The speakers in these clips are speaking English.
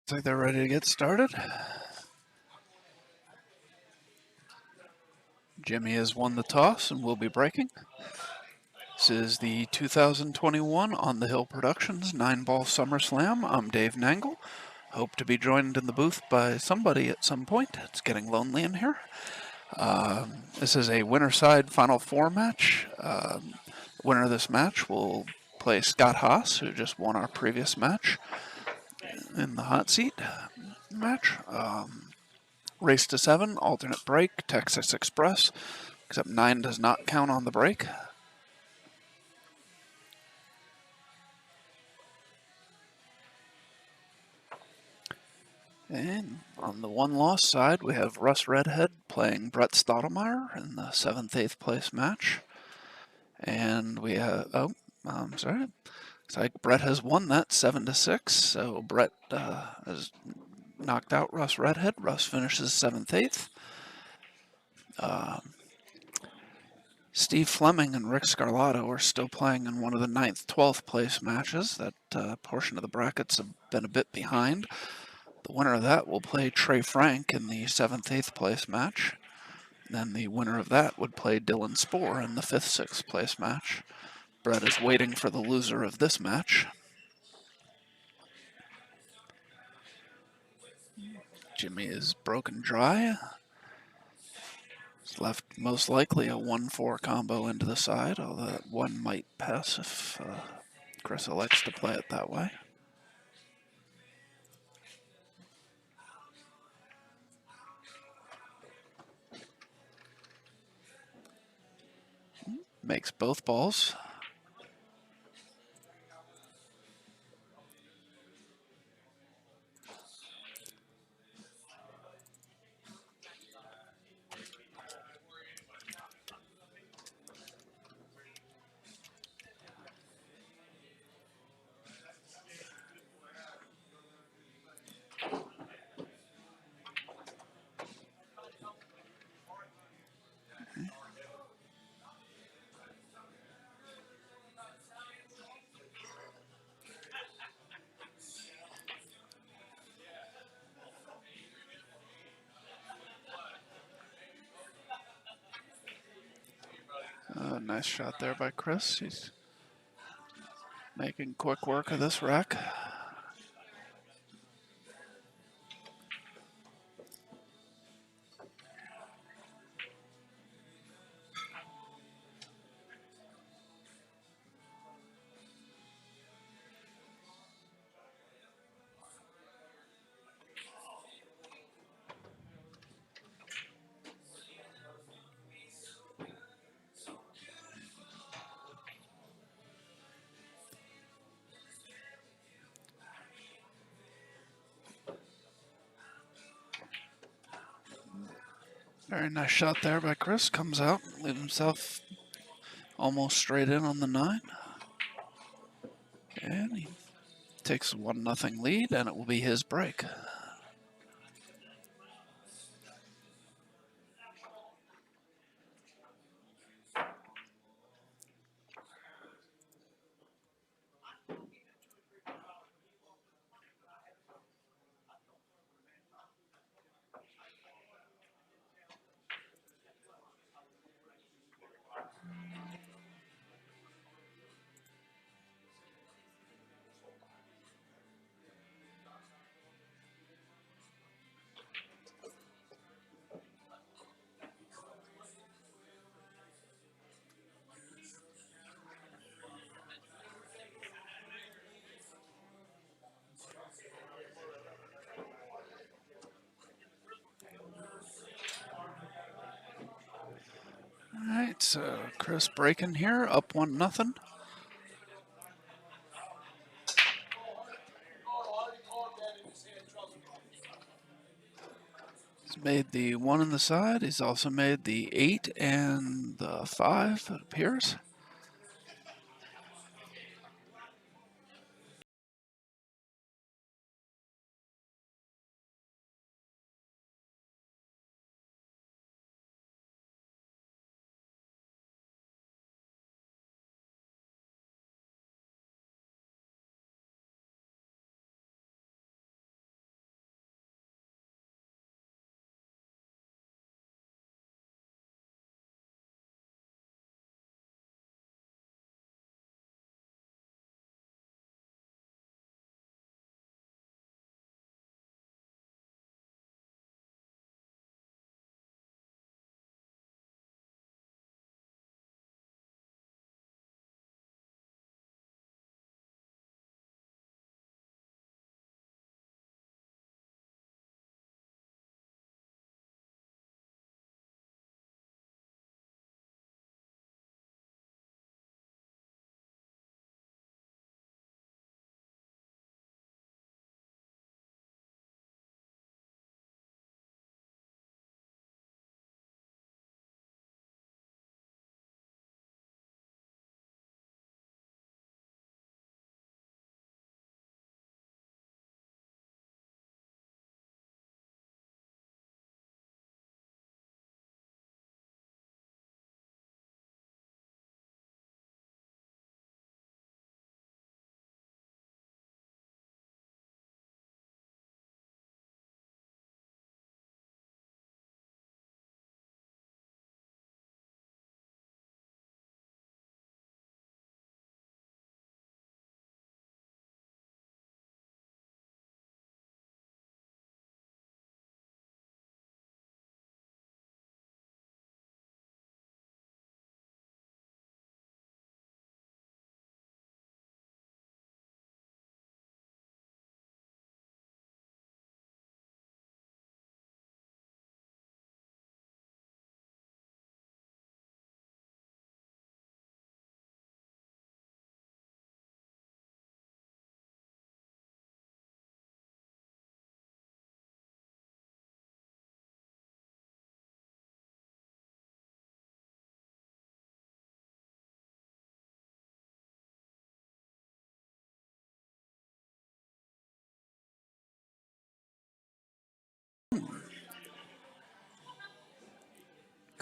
Looks like they're ready to get started. Jimmy has won the toss and will be breaking. This is the 2021 On the Hill Productions 9-Ball SummerSlam. I'm Dave Nangle. Hope to be joined in the booth by somebody at some point. It's getting lonely in here. This is a winner side Final Four match. The winner of this match will play Scott Haas, who just won our previous match in the hot seat match. Race to 7, alternate break, Texas Express, except 9 does not count on the break. And on the one-loss side, we have Russ Redhead playing Brett Stottlemyre in the 7th-8th place match. And we have, I'm sorry. Looks like Brett has won that 7-6, so Brett has knocked out Russ Redhead. Russ finishes 7th-8th. Steve Fleming and Rick Scarlato are still playing in one of the 9th-12th place matches. That portion of the brackets have been a bit behind. The winner of that will play Trey Frank in the 7th-8th place match. Then the winner of that would play Dylan Spohr in the 5th-6th place match. Brett is waiting for the loser of this match. Jimmy is broken dry. He's left most likely a 1-4 combo into the side, although that one might pass if Chris elects to play it that way. Makes both balls. Nice shot there by Chris. He's making quick work of this rack. Very nice shot there by Chris. Comes out, leaves himself almost straight in on the 9. And he takes a 1-0 lead, and it will be his break. All right, so Chris breaking here, up 1-0. He's made the 1 on the side. He's also made the 8 and the 5, it appears.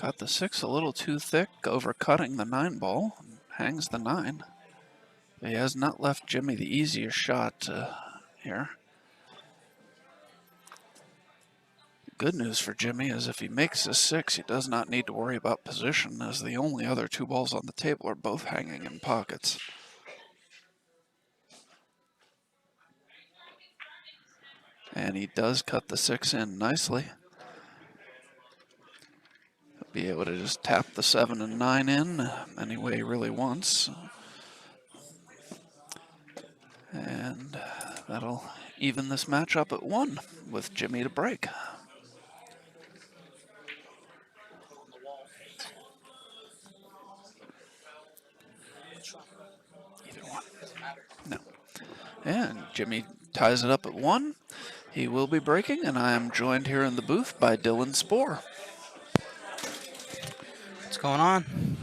Got the 6 a little too thick, overcutting the 9 ball. Hangs the 9. He has not left Jimmy the easiest shot here. Good news for Jimmy is if he makes a 6, he does not need to worry about position, as the only other 2 balls on the table are both hanging in pockets. And he does cut the 6 in nicely. He'll be able to just tap the 7 and 9 in any way he really wants. And that'll even this match up at 1 with Jimmy to break. Either one. No. And Jimmy ties it up at 1. He will be breaking, and I am joined here in the booth by Dylan Spohr. What's going on?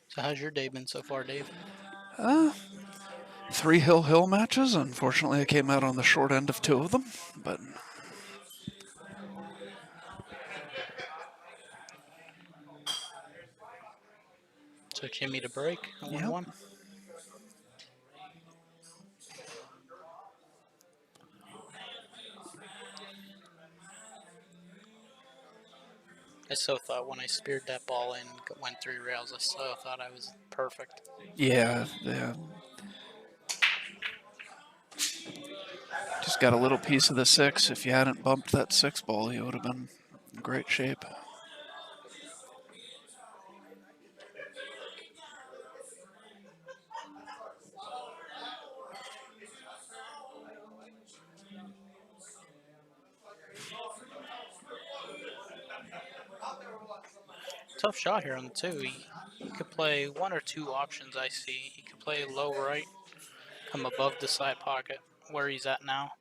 So how's your day been so far, Dave? 3 hill matches. Unfortunately, I came out on the short end of 2 of them, but So Jimmy to break at yep. 1-1. I so thought when I speared that ball in, went 3 rails, I so thought I was perfect. Yeah, just got a little piece of the 6. If you hadn't bumped that 6 ball, you would have been in great shape. Tough shot here on the 2. He could play 1 or 2 options I see. He could play low right, come above the side pocket where he's at now.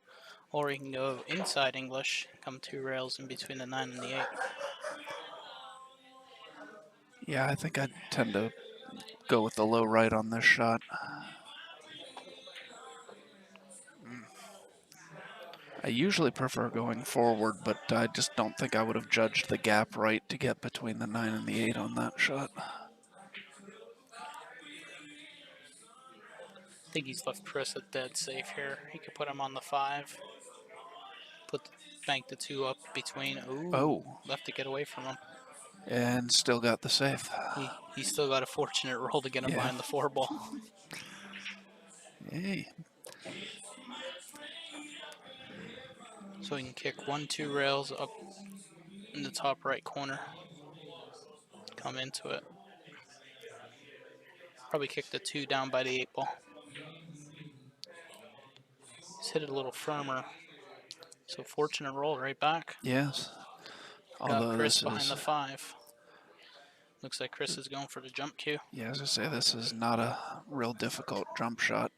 Or he can go inside English, come 2 rails in between the 9 and the 8. Yeah, I think I'd tend to go with the low right on this shot. I usually prefer going forward, but I just don't think I would have judged the gap right to get between the 9 and the 8 on that shot. I think he's left Chris a dead safe here. He could put him on the 5. Bank the 2 up between. Ooh, Oh, left to get away from him. and still got the safe. He still got a fortunate roll to get him Yeah. behind the 4 ball. Hey. So he can kick 1, 2 rails up in the top right corner. Come into it. Probably kick the 2 down by the 8 ball. He's hit it a little firmer. So fortunate roll right back. Yes. Got Although Chris this behind is, the 5. Looks like Chris is going for the jump cue. yeah, as I say, this is not a real difficult jump shot.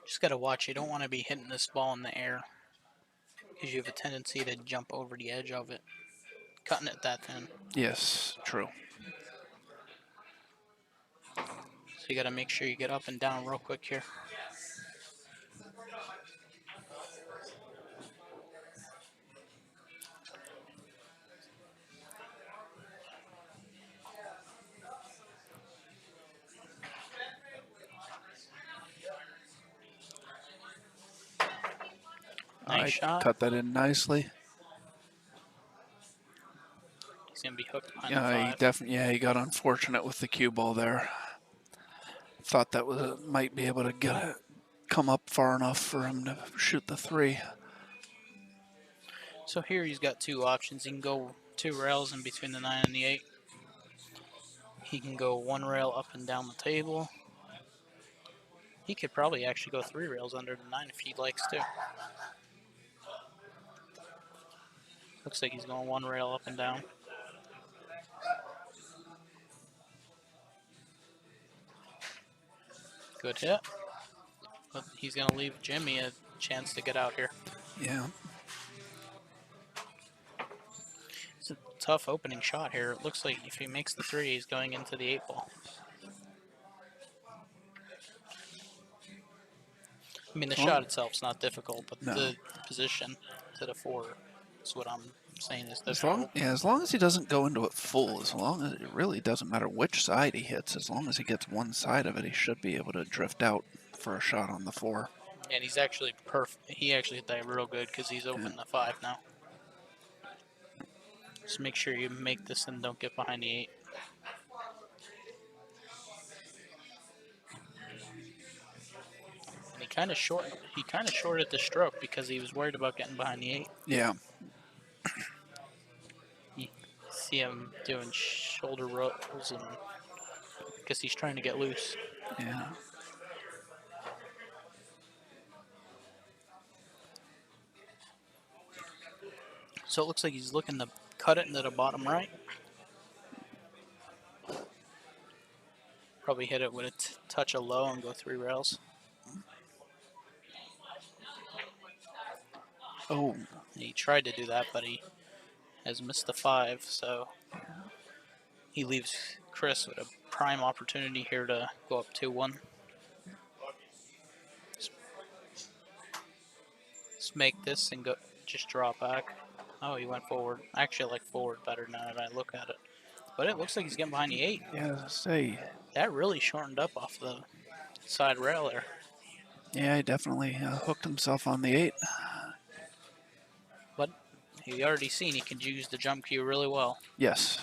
Just got to watch. You don't want to be hitting this ball in the air because you have a tendency to jump over the edge of it, cutting it that thin. Yes, true. So you got to make sure you get up and down real quick here. Nice shot. Cut that in nicely. He's going to be hooked behind the 5. He got unfortunate with the cue ball there. Thought that might be able to come up far enough for him to shoot the 3. So here he's got 2 options. He can go 2 rails in between the 9 and the 8. He can go 1 rail up and down the table. He could probably actually go 3 rails under the 9 if he likes to. Looks like he's going 1 rail up and down. Good hit. But he's going to leave Jimmy a chance to get out here. Yeah. It's a tough opening shot here. It looks like if he makes the 3, he's going into the 8 ball. I mean, the Well, shot itself's not difficult, but no. the position to the 4 is what I'm saying is difficult. As long as he doesn't go into it full, as long as it really doesn't matter which side he hits, as long as he gets one side of it, he should be able to drift out for a shot on the 4. And he's actually perfect. He actually hit that real good because he's open the 5 now. Just make sure you make this and don't get behind the 8. And he kind of shorted the stroke because he was worried about getting behind the 8. Yeah. You see him doing shoulder rolls and because he's trying to get loose. Yeah. So it looks like he's looking to cut it into the bottom right. Probably hit it with a touch of low and go 3 rails. Oh. He tried to do that, but he has missed the 5, so he leaves Chris with a prime opportunity here to go up 2-1. Let's make this and go. Just draw back. Oh, he went forward. Actually, I like forward better now that I look at it. But it looks like he's getting behind the 8. Yeah, say. That really shortened up off the side rail there. Yeah, he definitely hooked himself on the 8. But you already seen he can use the jump cue really well. Yes.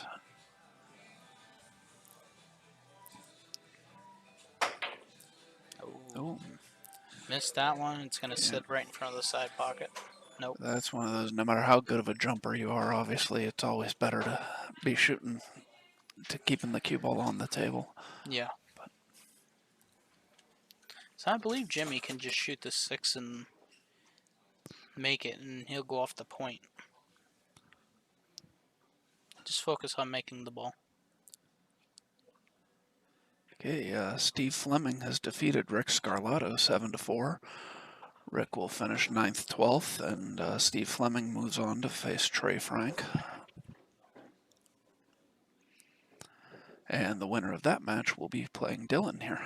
Oh. Missed that one. It's going to sit right in front of the side pocket. Nope. That's one of those, no matter how good of a jumper you are, obviously, it's always better to be shooting, to keeping the cue ball on the table. Yeah. So I believe Jimmy can just shoot the 6 and make it, and he'll go off the point. Just focus on making the ball. Okay, Steve Fleming has defeated Rick Scarlato 7-4. Rick will finish 9th, 12th, and Steve Fleming moves on to face Trey Frank. And the winner of that match will be playing Dylan here.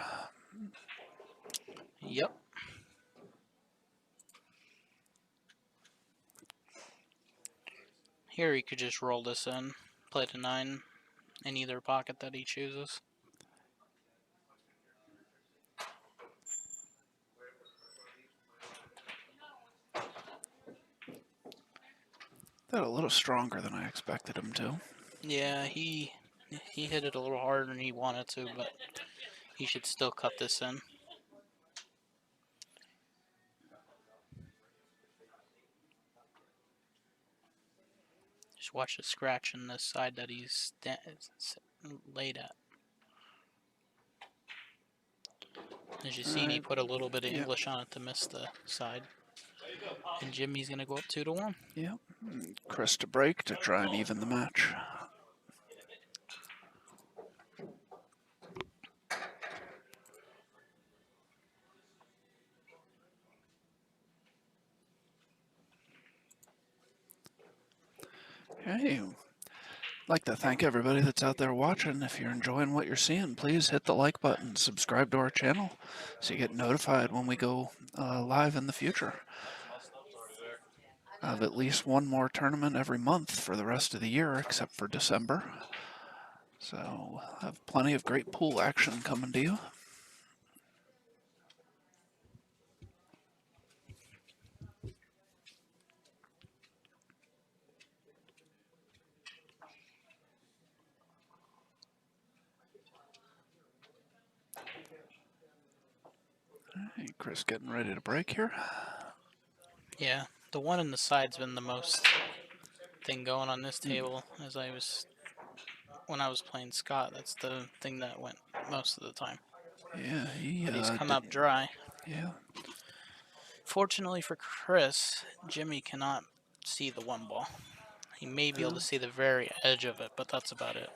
Yep. Here he could just roll this in, play to 9 in either pocket that he chooses. That a little stronger than I expected him to. Yeah, he hit it a little harder than he wanted to, but he should still cut this in. Just watch the scratch in the side that he's laid at. As you see, he put a little bit of English on it to miss the side. And Jimmy's going to go up 2-1. Yep. Chris to break to try and even the match. Hey, I'd like to thank everybody that's out there watching. If you're enjoying what you're seeing, please hit the like button, subscribe to our channel so you get notified when we go live in the future. I have at least one more tournament every month for the rest of the year, except for December. So we'll have plenty of great pool action coming to you. Hey, Chris getting ready to break here. Yeah, the one in the side's been the most thing going on this table. When I was playing Scott, that's the thing that went most of the time. Yeah, he but he's come out dry. yeah. Fortunately for Chris, Jimmy cannot see the one ball. He may be able to see the very edge of it, but that's about it.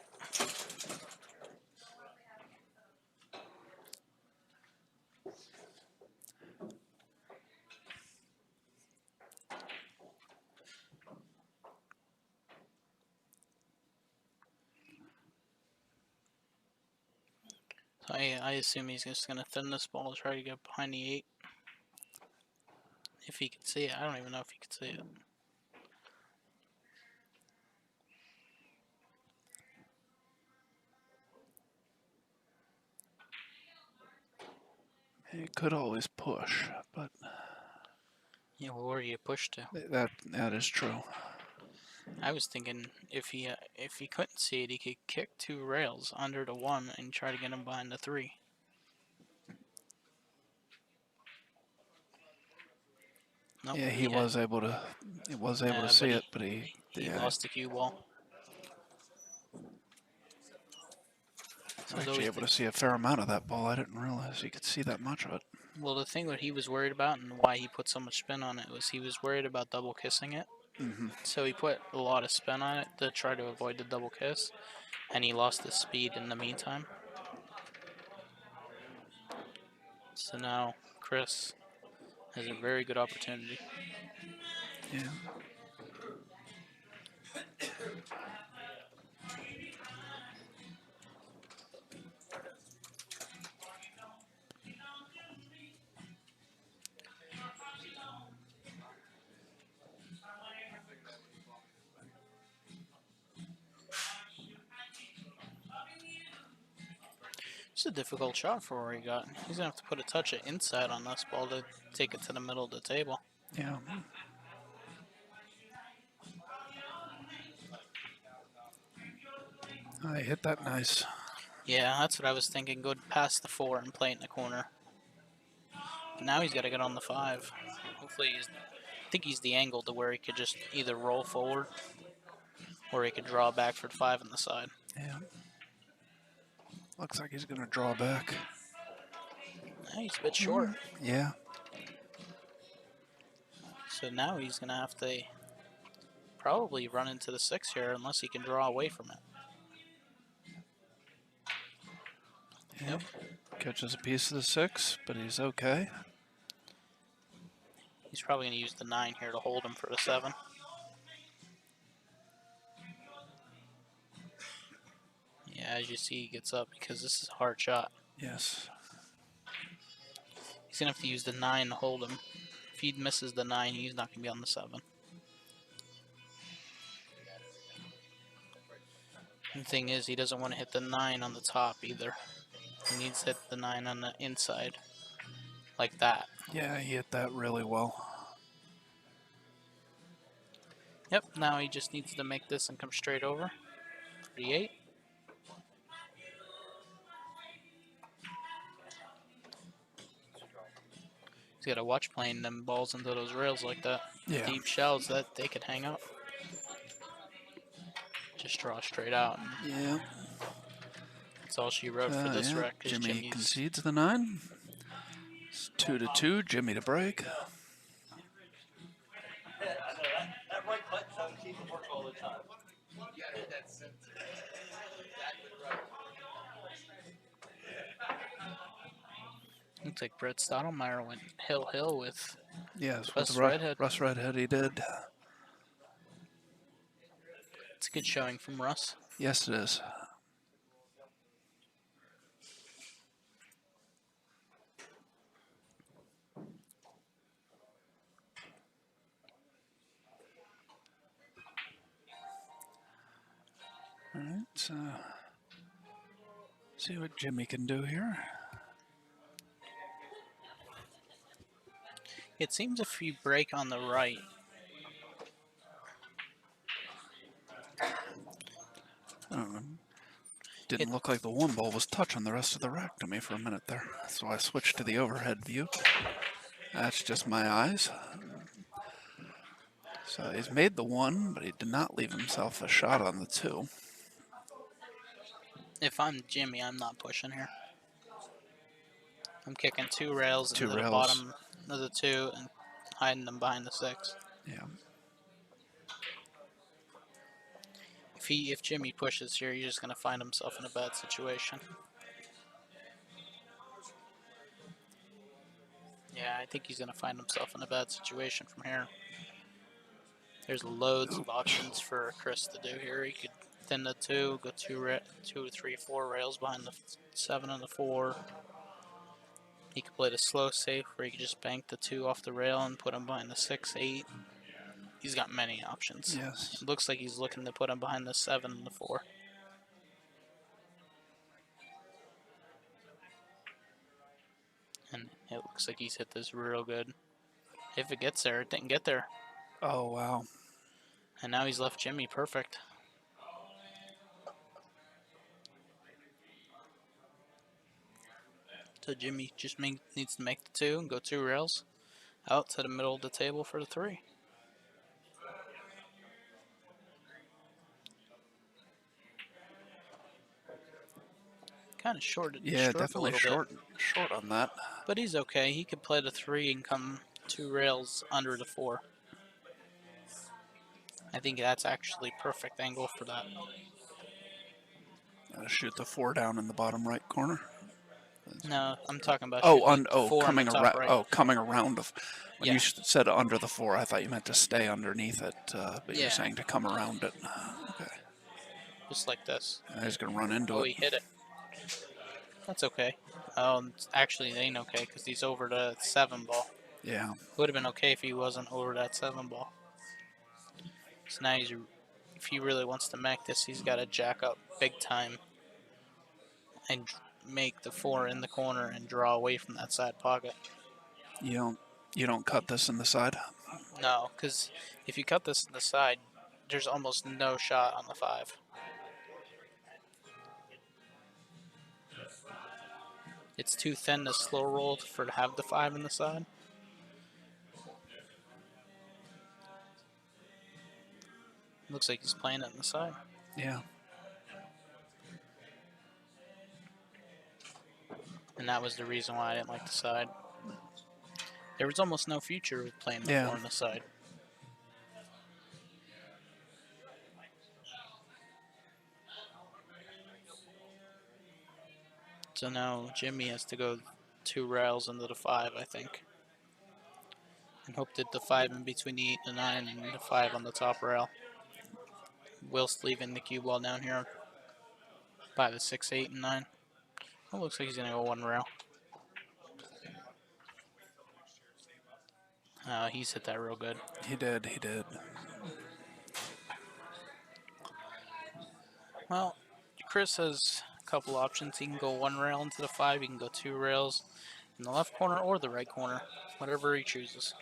So I assume he's just going to thin this ball to try to get behind the 8. If he can see it. I don't even know if he can see it. He could always push, but Yeah, well, where do you push to? that is true. I was thinking if he couldn't see it, he could kick 2 rails under the 1 and try to get him behind the 3. Nope, Yeah, he was able to see it, but he yeah, lost the cue ball. I was actually able to see a fair amount of that ball. I didn't realize he could see that much of it. Well, the thing that he was worried about and why he put so much spin on it was he was worried about double kissing it. So he put a lot of spin on it to try to avoid the double kiss, and he lost his speed in the meantime. So now Chris has a very good opportunity. Yeah. It's a difficult shot for where he got. He's gonna have to put a touch of inside on this ball to take it to the middle of the table. Yeah. I hit that nice. Yeah, that's what I was thinking. Go past the 4 and play it in the corner. But now he's got to get on the 5. Hopefully, I think he's the angle to where he could just either roll forward or he could draw back for 5 on the side. Yeah. Looks like he's going to draw back. He's a bit short. Yeah. So now he's going to have to probably run into the 6 here unless he can draw away from it. Yep. Catches a piece of the 6, but he's okay. He's probably going to use the 9 here to hold him for the 7. Yeah, as you see, he gets up because this is a hard shot. Yes. He's going to have to use the 9 to hold him. If he misses the 9, he's not going to be on the 7. The thing is, he doesn't want to hit the 9 on the top either. He needs to hit the 9 on the inside, like that. Yeah, he hit that really well. Yep, now he just needs to make this and come straight over for the 8. He's got to watch playing them balls into those rails like that. Yeah. Deep shells that they could hang up. Just draw straight out. Yeah. That's all she wrote for this wreck. Jimmy concedes the 9. It's 2-2. Jimmy to break. Looks like Brett Stottlemyre went hill with Russ Redhead. Russ Redhead, he did. It's a good showing from Russ. Yes, it is. All right, so see what Jimmy can do here. It seems if you break on the right, I don't know. Didn't look like the 1 ball was touching the rest of the rack to me for a minute there. So I switched to the overhead view. That's just my eyes. So he's made the 1, but he did not leave himself a shot on the 2. if I'm Jimmy, I'm not pushing here. I'm kicking 2 rails into Two the rails. bottom of the 2 and hiding them behind the 6. Yeah. If Jimmy pushes here, he's just gonna find himself in a bad situation. Yeah, I think he's gonna find himself in a bad situation from here. There's loads of options for Chris to do here. He could thin the 2, go 2, 3, 4 rails behind the 7 and the 4. He could play the slow safe where he could just bank the 2 off the rail and put him behind the 6, 8. He's got many options. Yes. It looks like he's looking to put him behind the 7 and the 4. And it looks like he's hit this real good. If it gets there, it didn't get there. Oh, wow. And now he's left Jimmy perfect. So Jimmy just needs to make the 2 and go 2 rails out to the middle of the table for the 3. Kind of shorted the Yeah, stroke a definitely little bit, short on that. but he's okay. He could play the 3 and come 2 rails under the 4. I think that's actually perfect angle for that. Shoot the 4 down in the bottom right corner. No, I'm talking about Oh, shooting the 4 in the coming top around. right. Oh, coming around. When Yeah, you said under the 4, I thought you meant to stay underneath it, but you're yeah, saying to come around it. Okay. just like this. And he's gonna run into Oh, it. he hit it. That's okay. Actually, it ain't okay because he's over the 7 ball. Yeah. Would have been okay if he wasn't over that 7 ball. So now if he really wants to make this, he's got to jack up big time and make the 4 in the corner and draw away from that side pocket. You don't cut this in the side. No, because if you cut this in the side, there's almost no shot on the 5. It's too thin to slow roll for to have the 5 in the side. Looks like he's playing it in the side. Yeah. And that was the reason why I didn't like the side. There was almost no future with playing the Yeah. 4 on the side. So now Jimmy has to go 2 rails into the 5, I think. And hope that the 5 in between the 8 and the 9 and the 5 on the top rail. Whilst leaving the cue ball down here by the 6, 8, and 9. It looks like he's going to go 1 rail. He's hit that real good. He did. He did. Well, Chris has a couple options. He can go 1 rail into the 5. He can go 2 rails in the left corner or the right corner. Whatever he chooses.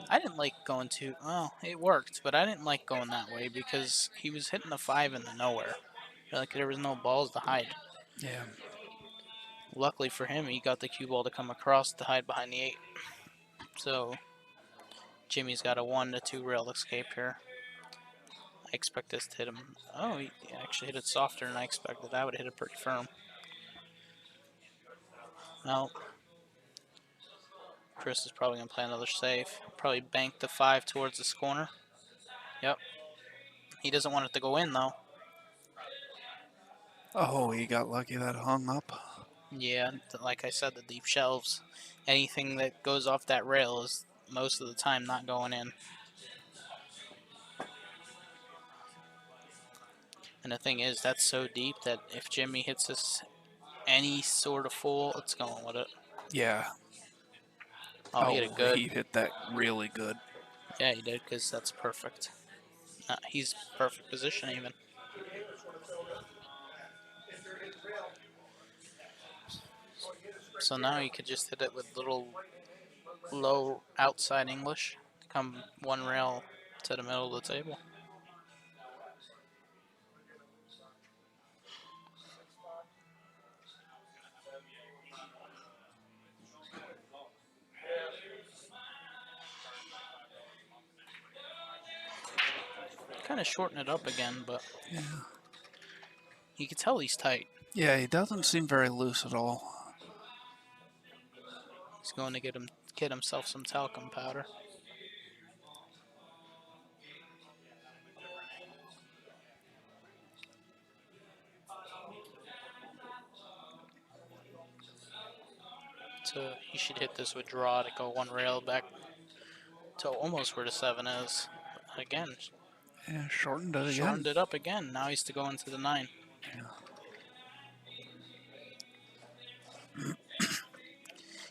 I didn't like going to. Well, it worked, but I didn't like going that way because he was hitting the 5 into nowhere. Like there was no balls to hide. Yeah. Luckily for him, he got the cue ball to come across to hide behind the 8. So Jimmy's got a 1 to 2 rail escape here. I expect this to hit him. Oh, he actually hit it softer than I expected. I would have hit it pretty firm. Well, Chris is probably going to play another safe. Probably bank the 5 towards this corner. Yep. He doesn't want it to go in, though. Oh, he got lucky that hung up. Yeah, like I said, the deep shelves. Anything that goes off that rail is most of the time not going in. And the thing is, that's so deep that if Jimmy hits this any sort of full, it's going with it. Yeah. Oh, he hit it good. He hit that really good. Yeah, he did, because that's perfect. He's perfect position, even. So now he could just hit it with little low outside English. Come 1 rail to the middle of the table. Kind of shorten it up again, but Yeah. You can tell he's tight. Yeah, he doesn't seem very loose at all. He's going to get himself some talcum powder. So he should hit this with draw to go one rail back to almost where the 7 is. Again, Yeah, shortened it again. shortened it up again. Now he's to go into the 9. Yeah.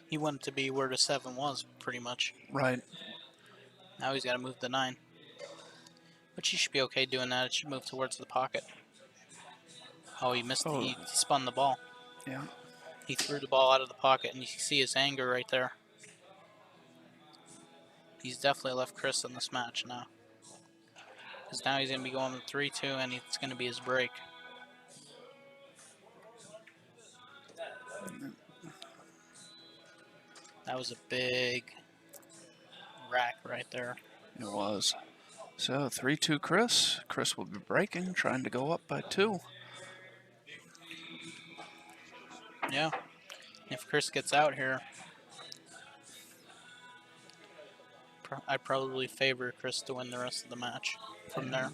He wanted to be where the 7 was, pretty much. Right. Now he's got to move the 9. But he should be okay doing that. It should move towards the pocket. Oh, he missed. Oh. He spun the ball. Yeah. He threw the ball out of the pocket, and you can see his anger right there. He's definitely left Chris in this match now. Because now he's going to be going 3-2, and it's going to be his break. That was a big rack right there. It was. So 3-2 Chris. Chris will be breaking, trying to go up by 2. Yeah. If Chris gets out here, I'd probably favor Chris to win the rest of the match from there.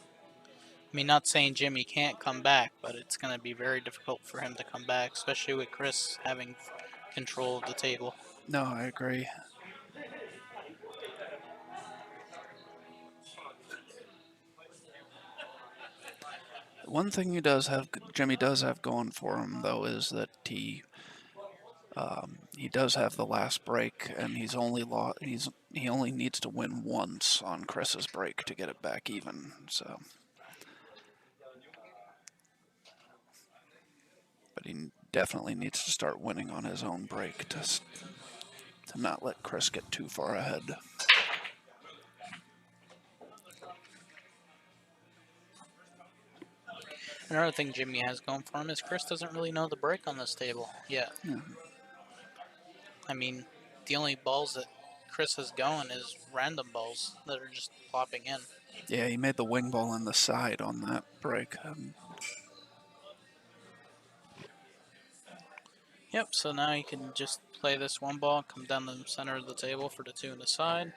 I mean, not saying Jimmy can't come back, but it's going to be very difficult for him to come back, especially with Chris having control of the table. No, I agree. One thing Jimmy does have going for him, though, is that he does have the last break, and he only needs to win once on Chris's break to get it back even. So, but he definitely needs to start winning on his own break to not let Chris get too far ahead. Another thing Jimmy has going for him is Chris doesn't really know the break on this table yet. Yeah. I mean, the only balls that Chris has going is random balls that are just plopping in. Yeah, he made the wing ball on the side on that break. Yep, so now you can just play this one ball, come down the center of the table for the 2 on the side.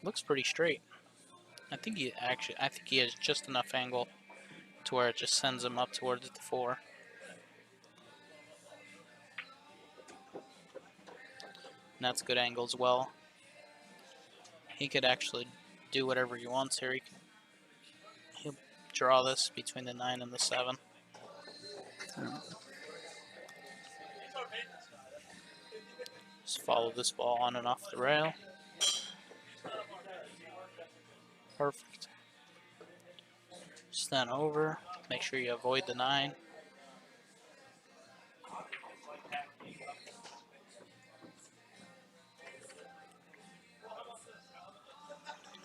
Looks pretty straight. I think he has just enough angle to where it just sends him up towards the 4. And that's good angle as well. He could actually do whatever he wants here. He'll draw this between the 9 and the 7. Just follow this ball on and off the rail. Perfect. Stand over. Make sure you avoid the 9.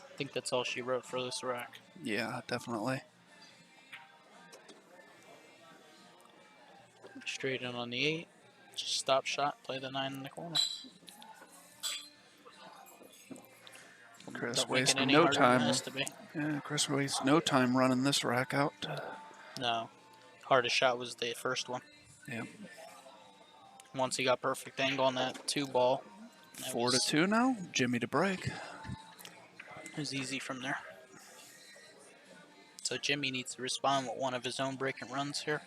I think that's all she wrote for this rack. Yeah, definitely. Straight in on the 8. Just stop shot, play the 9 in the corner. Chris Don't make it wastes any no harder than it time. has to be. Yeah, Chris wastes no time running this rack out. No. Hardest shot was the first one. Yep. Once he got perfect angle on that 2 ball. 4-2 now. Jimmy to break. It was easy from there. So Jimmy needs to respond with one of his own break and runs here.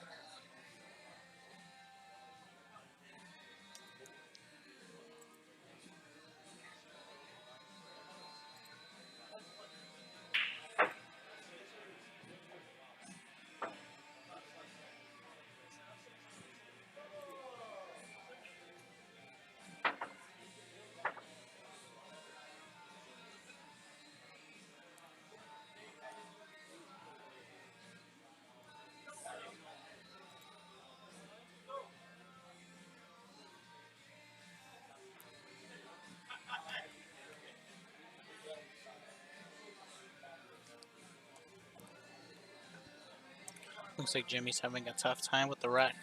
Looks like Jimmy's having a tough time with the rack.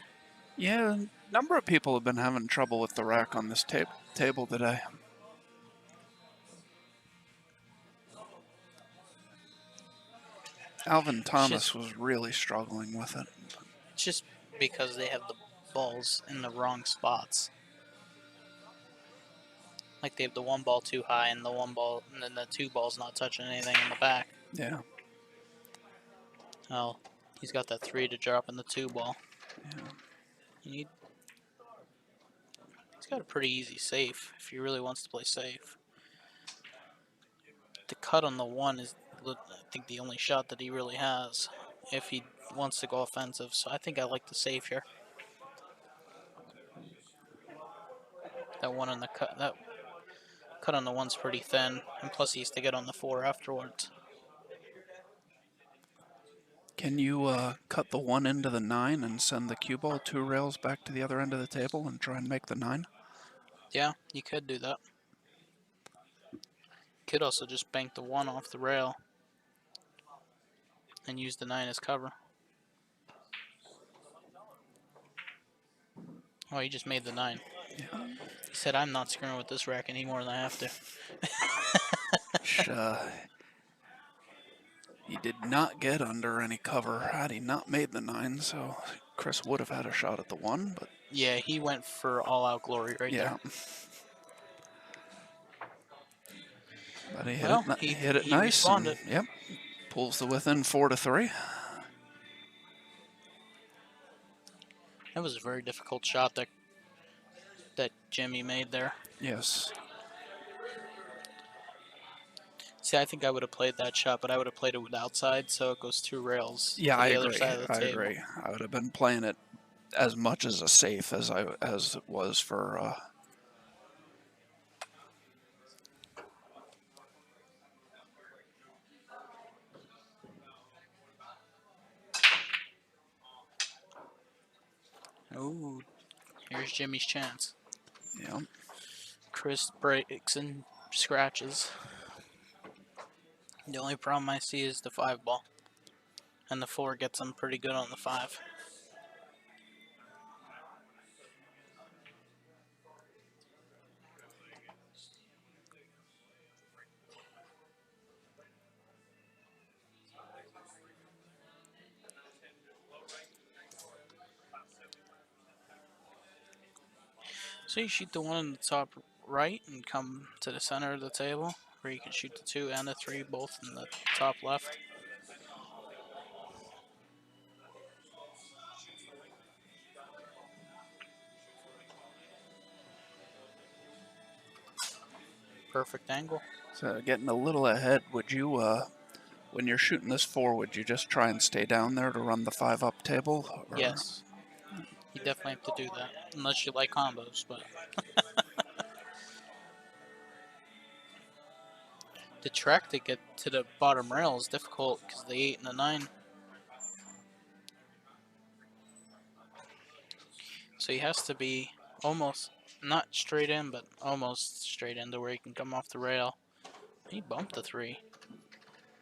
Yeah, a number of people have been having trouble with the rack on this table today. Alvin It's just, Thomas was really struggling with it. it's just because they have the balls in the wrong spots. Like they have the one ball too high and the one ball, and then the two balls not touching anything in the back. Yeah. Oh, he's got that 3 to drop in the 2 ball. Yeah. He's got a pretty easy safe if he really wants to play safe. The cut on the 1 is, I think, the only shot that he really has if he wants to go offensive. So I think I like the safe here. That one on the cut, that cut on the 1's pretty thin, and plus he has to get on the 4 afterwards. Can you cut the 1 into the 9 and send the cue ball 2 rails back to the other end of the table and try and make the 9? Yeah, you could do that. Could also just bank the 1 off the rail and use the 9 as cover. Oh, he just made the 9. Yeah. He said, I'm not screwing with this rack any more than I have to. He did not get under any cover had he not made the 9, so Chris would have had a shot at the 1, but Yeah, he went for all-out glory right yeah. there. But he Well, hit it he nice, and responded. yep, pulls the within 4 to 3. That was a very difficult shot that Jimmy made there. Yes. See, I think I would have played that shot, but I would have played it with outside, so it goes 2 rails Yeah, to I the other agree. side of the I table. agree. I would have been playing it as much as a safe as it was for. Ooh, here's Jimmy's chance. Yeah. Chris breaks and scratches. The only problem I see is the 5 ball. And the 4 gets him pretty good on the 5. So you shoot the 1 in the top right and come to the center of the table, where you can shoot the 2 and the 3 both in the top left. Perfect angle. So getting a little ahead, would you, when you're shooting this 4, would you just try and stay down there to run the 5 up table? Or? Yes. You definitely have to do that, unless you like combos, but the track to get to the bottom rail is difficult because the 8 and the 9. So he has to be almost not straight in, but almost straight into where he can come off the rail. He bumped the 3.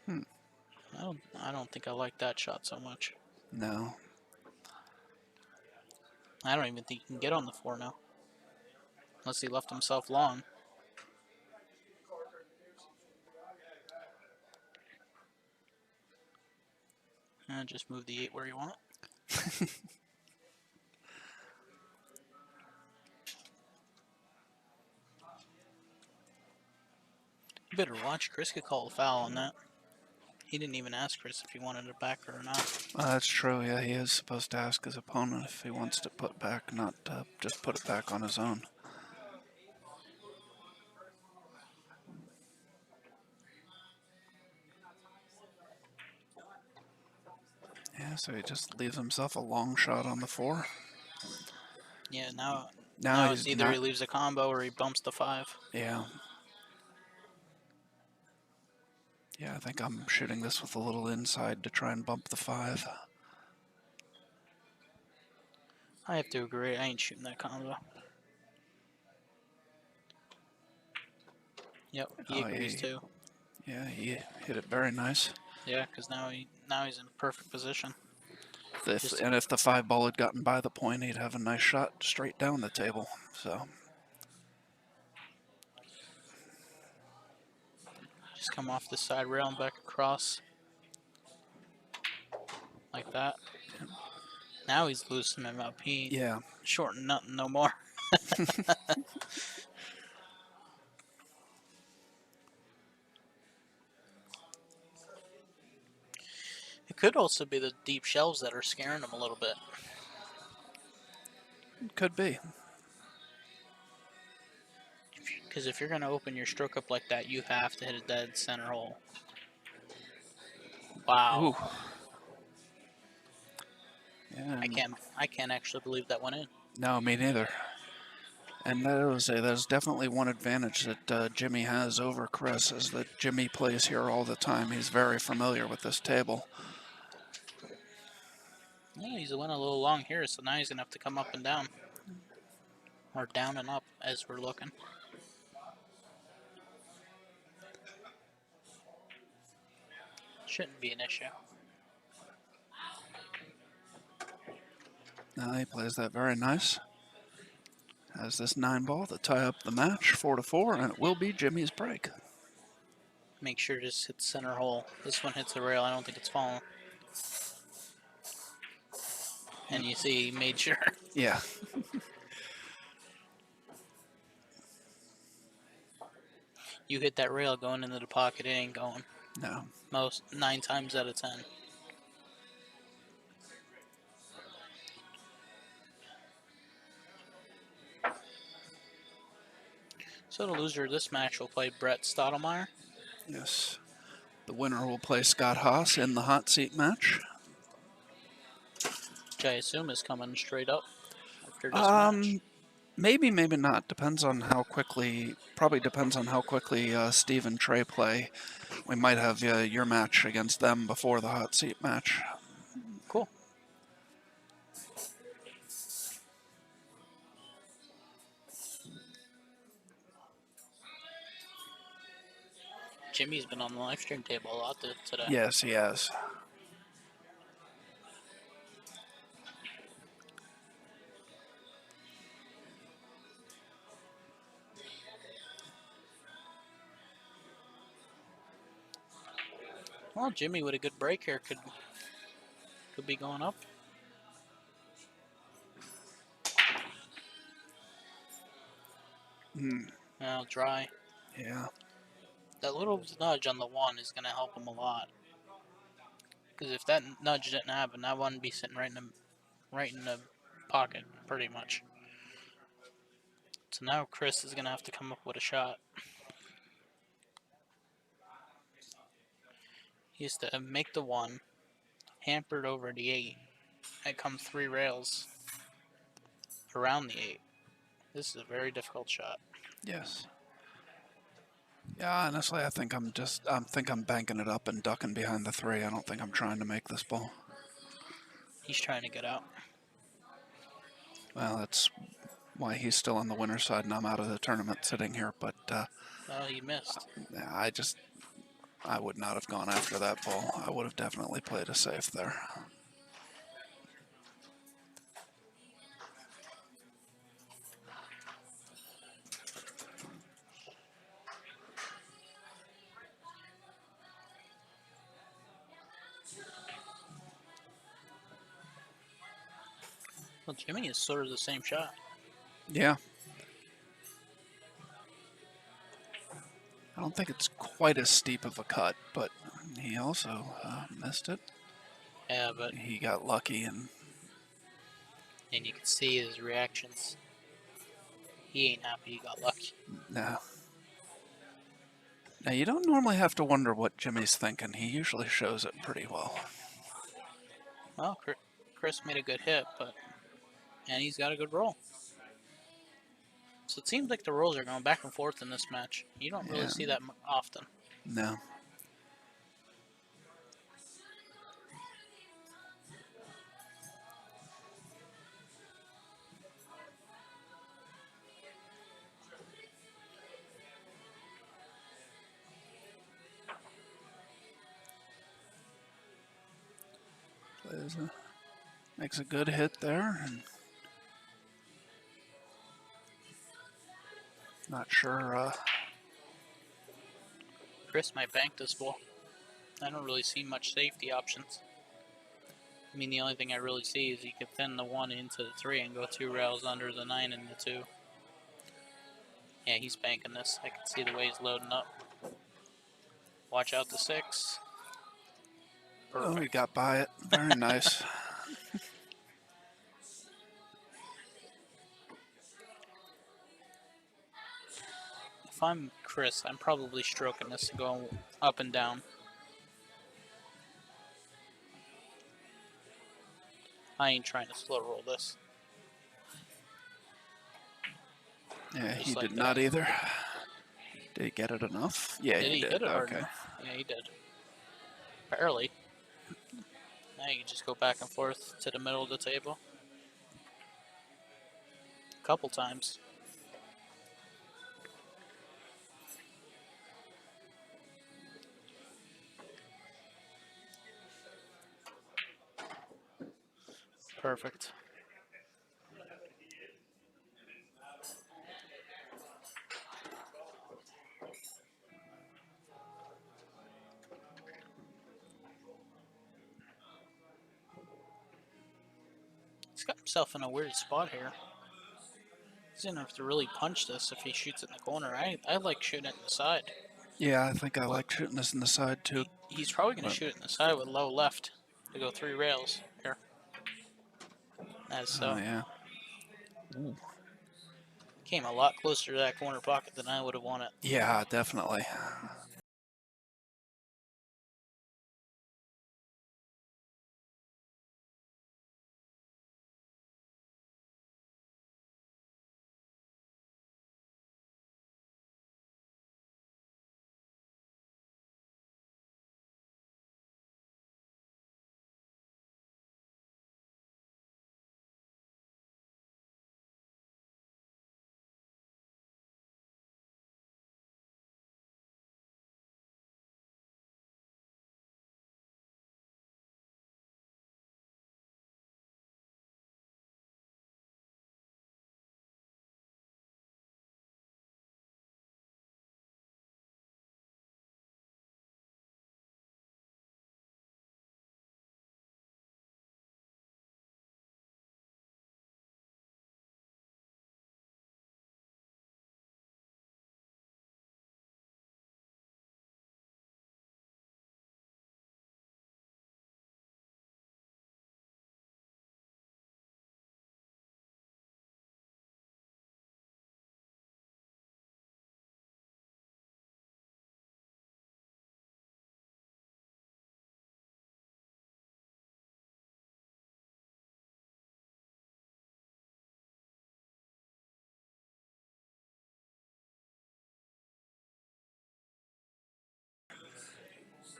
I don't think I like that shot so much. No. I don't even think he can get on the 4 now, unless he left himself long. And just move the 8 where you want. You better watch. Chris could call a foul on that. He didn't even ask Chris if he wanted it back or not. That's true, yeah, he is supposed to ask his opponent if he wants to put back, not just put it back on his own. Yeah, so he just leaves himself a long shot on the 4. Yeah, now Now it's he's either not, he leaves a combo or he bumps the 5. yeah. Yeah, I think I'm shooting this with a little inside to try and bump the 5. I have to agree. I ain't shooting that combo. Yep, he Oh, agrees too. yeah, he hit it very nice. Yeah, because now he's in perfect position. And if the 5 ball had gotten by the point, he'd have a nice shot straight down the table. So Just come off the side rail and back across. like that. Now he's loosening him up. He ain't Yeah. shorting nothing no more. It could also be the deep shelves that are scaring him a little bit. Could be. Because if you're going to open your stroke up like that, you have to hit a dead center hole. Wow. Ooh. Yeah, I can't actually believe that went in. no, me neither. And there's definitely one advantage that Jimmy has over Chris is that Jimmy plays here all the time. He's very familiar with this table. Yeah, he's went a little long here, so now he's going to have to come up and down. Or down and up as we're looking. Shouldn't be an issue. He plays that very nice. Has this 9-ball to tie up the match, 4-4, and it will be Jimmy's break. Make sure to just hit center hole. This one hits the rail. I don't think it's falling. And you see, he made sure. Yeah. You hit that rail going into the pocket, it ain't going. No. Most 9 times out of 10. So the loser of this match will play Brett Stottlemyre. Yes. The winner will play Scott Haas in the hot seat match. Which I assume is coming straight up after this match. Maybe, maybe not. Depends on how quickly. Probably depends on how quickly Steve and Trey play. We might have your match against them before the hot seat match. Cool. Jimmy's been on the live stream table a lot today. Yes, he has. Well, Jimmy with a good break here could be going up. Now dry. Yeah. That little nudge on the 1 is going to help him a lot. Because if that nudge didn't happen, that one would be sitting right in the pocket, pretty much. So now Chris is going to have to come up with a shot. He has to make the 1, hampered over the 8, and come 3 rails around the 8. This is a very difficult shot. Yes. Yeah, honestly, I think I'm banking it up and ducking behind the 3. I don't think I'm trying to make this ball. He's trying to get out. Well, that's why he's still on the winner's side and I'm out of the tournament sitting here. But Oh, he missed. I would not have gone after that ball. I would have definitely played it safe there. Well, Jimmy is sort of the same shot. Yeah. I don't think it's quite as steep of a cut, but he also missed it. Yeah, but He got lucky and you can see his reactions. He ain't happy he got lucky. no. Now, you don't normally have to wonder what Jimmy's thinking. He usually shows it pretty well. Well, Chris made a good hit, and he's got a good roll. So it seems like the rolls are going back and forth in this match. You don't really see that often. No. Makes a good hit there. And not sure. Chris might bank this ball. I don't really see much safety options. I mean, the only thing I really see is he could thin the 1 into the 3 and go 2 rails under the 9 and the 2. Yeah, he's banking this. I can see the way he's loading up. Watch out the 6. Oh, he Perfect. got by it. Very nice. If I'm Chris, I'm probably stroking this and going up and down. I ain't trying to slow roll this. Yeah, Just he like did that. not either. Did he get it enough? Yeah, Did he he did. hit it hard Okay. enough? Yeah, he did. Barely. Now you just go back and forth to the middle of the table. A couple times. Perfect. He's got himself in a weird spot here. He's gonna have to really punch this if he shoots it in the corner. I like shooting it in the side. Yeah, I think I But like shooting this in the side too. he's probably gonna But, shoot it in the side with low left to go 3 rails here. As oh so. yeah. Ooh. Came a lot closer to that corner pocket than I would have wanted. Yeah, definitely.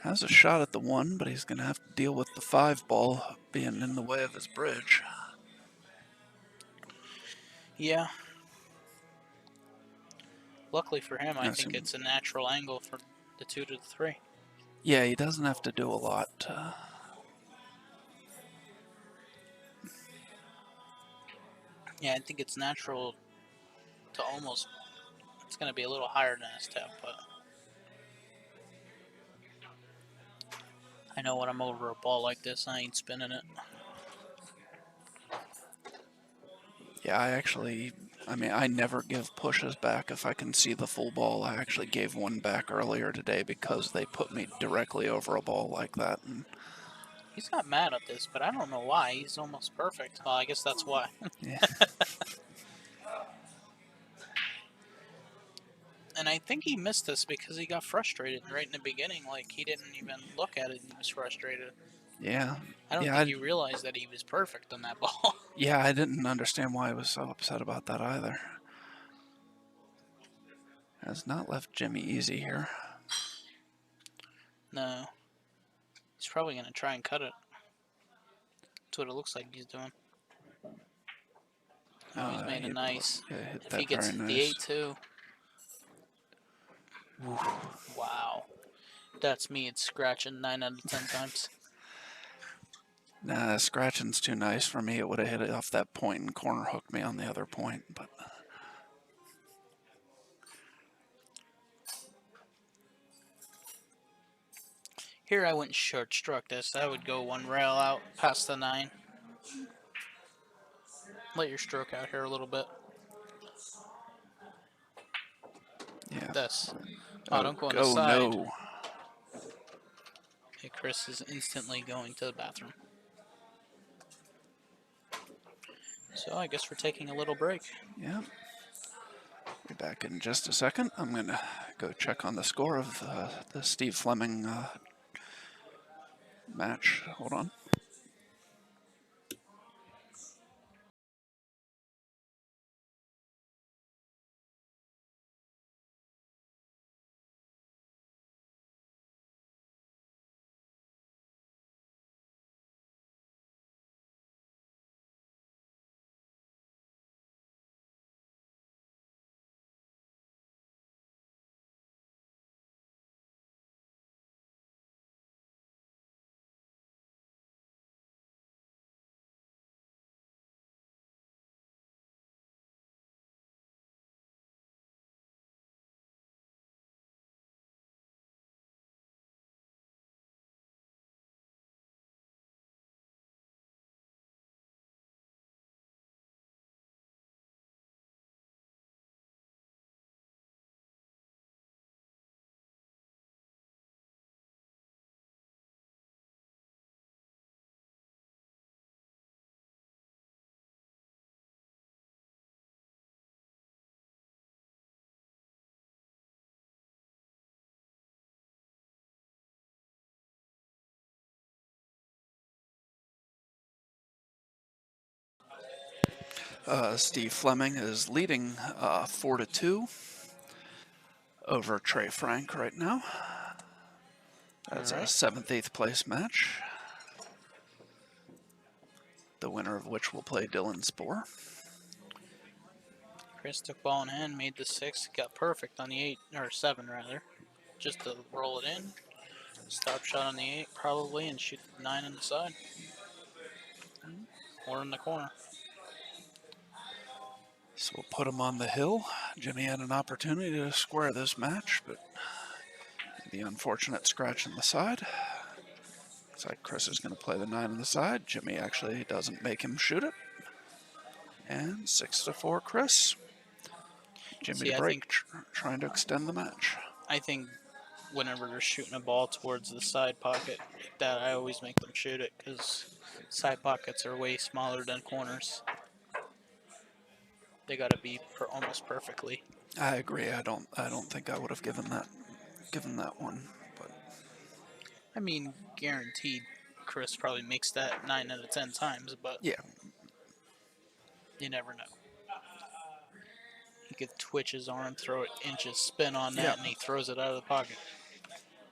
Has a shot at the 1, but he's going to have to deal with the 5 ball being in the way of his bridge. Yeah. Luckily for him, I That's think him. it's a natural angle for the 2 to the 3. Yeah, he doesn't have to do a lot. Yeah, I think it's natural to almost. It's going to be a little higher than his tip, but I know when I'm over a ball like this, I ain't spinning it. Yeah, I never give pushes back if I can see the full ball. I actually gave one back earlier today because they put me directly over a ball like that. And He's not mad at this, but I don't know why. He's almost perfect. Well, I guess that's why. yeah, And I think he missed this because he got frustrated right in the beginning. Like, he didn't even look at it and he was frustrated. yeah, I don't yeah, think he realized that he was perfect on that ball. yeah. I didn't understand why he was so upset about that either. Has not left Jimmy easy here. No. He's probably going to try and cut it. That's what it looks like he's doing. Oh, he's made it nice. Yeah, hit If he that gets very the nice. 8-2. Wow. That's me. It's scratching 9 out of 10 times. Nah, scratching's too nice for me. It would have hit it off that point and corner hooked me on the other point, but Here I wouldn't short stroke this. I would go one rail out past the 9. Let your stroke out here a little bit. Yeah. This. Oh, Oh, don't go on the oh side. no. Okay, Chris is instantly going to the bathroom. So I guess we're taking a little break. Yeah. Be back in just a second. I'm going to go check on the score of the Steve Fleming match. Hold on. Steve Fleming is leading 4-2 over Trey Frank right now. That's a Alright. 7th, 8th place match. The winner of which will play Dylan Spoor. Chris took ball in hand, made the 6, got perfect on the 8, or 7 rather. Just to roll it in. Stop shot on the 8 probably and shoot the 9 on the side. Or in the corner. So we'll put him on the hill. Jimmy had an opportunity to square this match, but the unfortunate scratch in the side. Looks like Chris is going to play the 9 on the side. Jimmy actually doesn't make him shoot it. And 6-4 Chris. Jimmy See, to break, trying to extend the match. I think whenever they're shooting a ball towards the side pocket like that, I always make them shoot it because side pockets are way smaller than corners. They gotta be almost perfectly. I agree. I don't think I would have given that one, but I mean, guaranteed, Chris probably makes that 9 out of 10 times, but yeah, you never know. He could twitch his arm, throw it inches, spin on yeah, that, and he throws it out of the pocket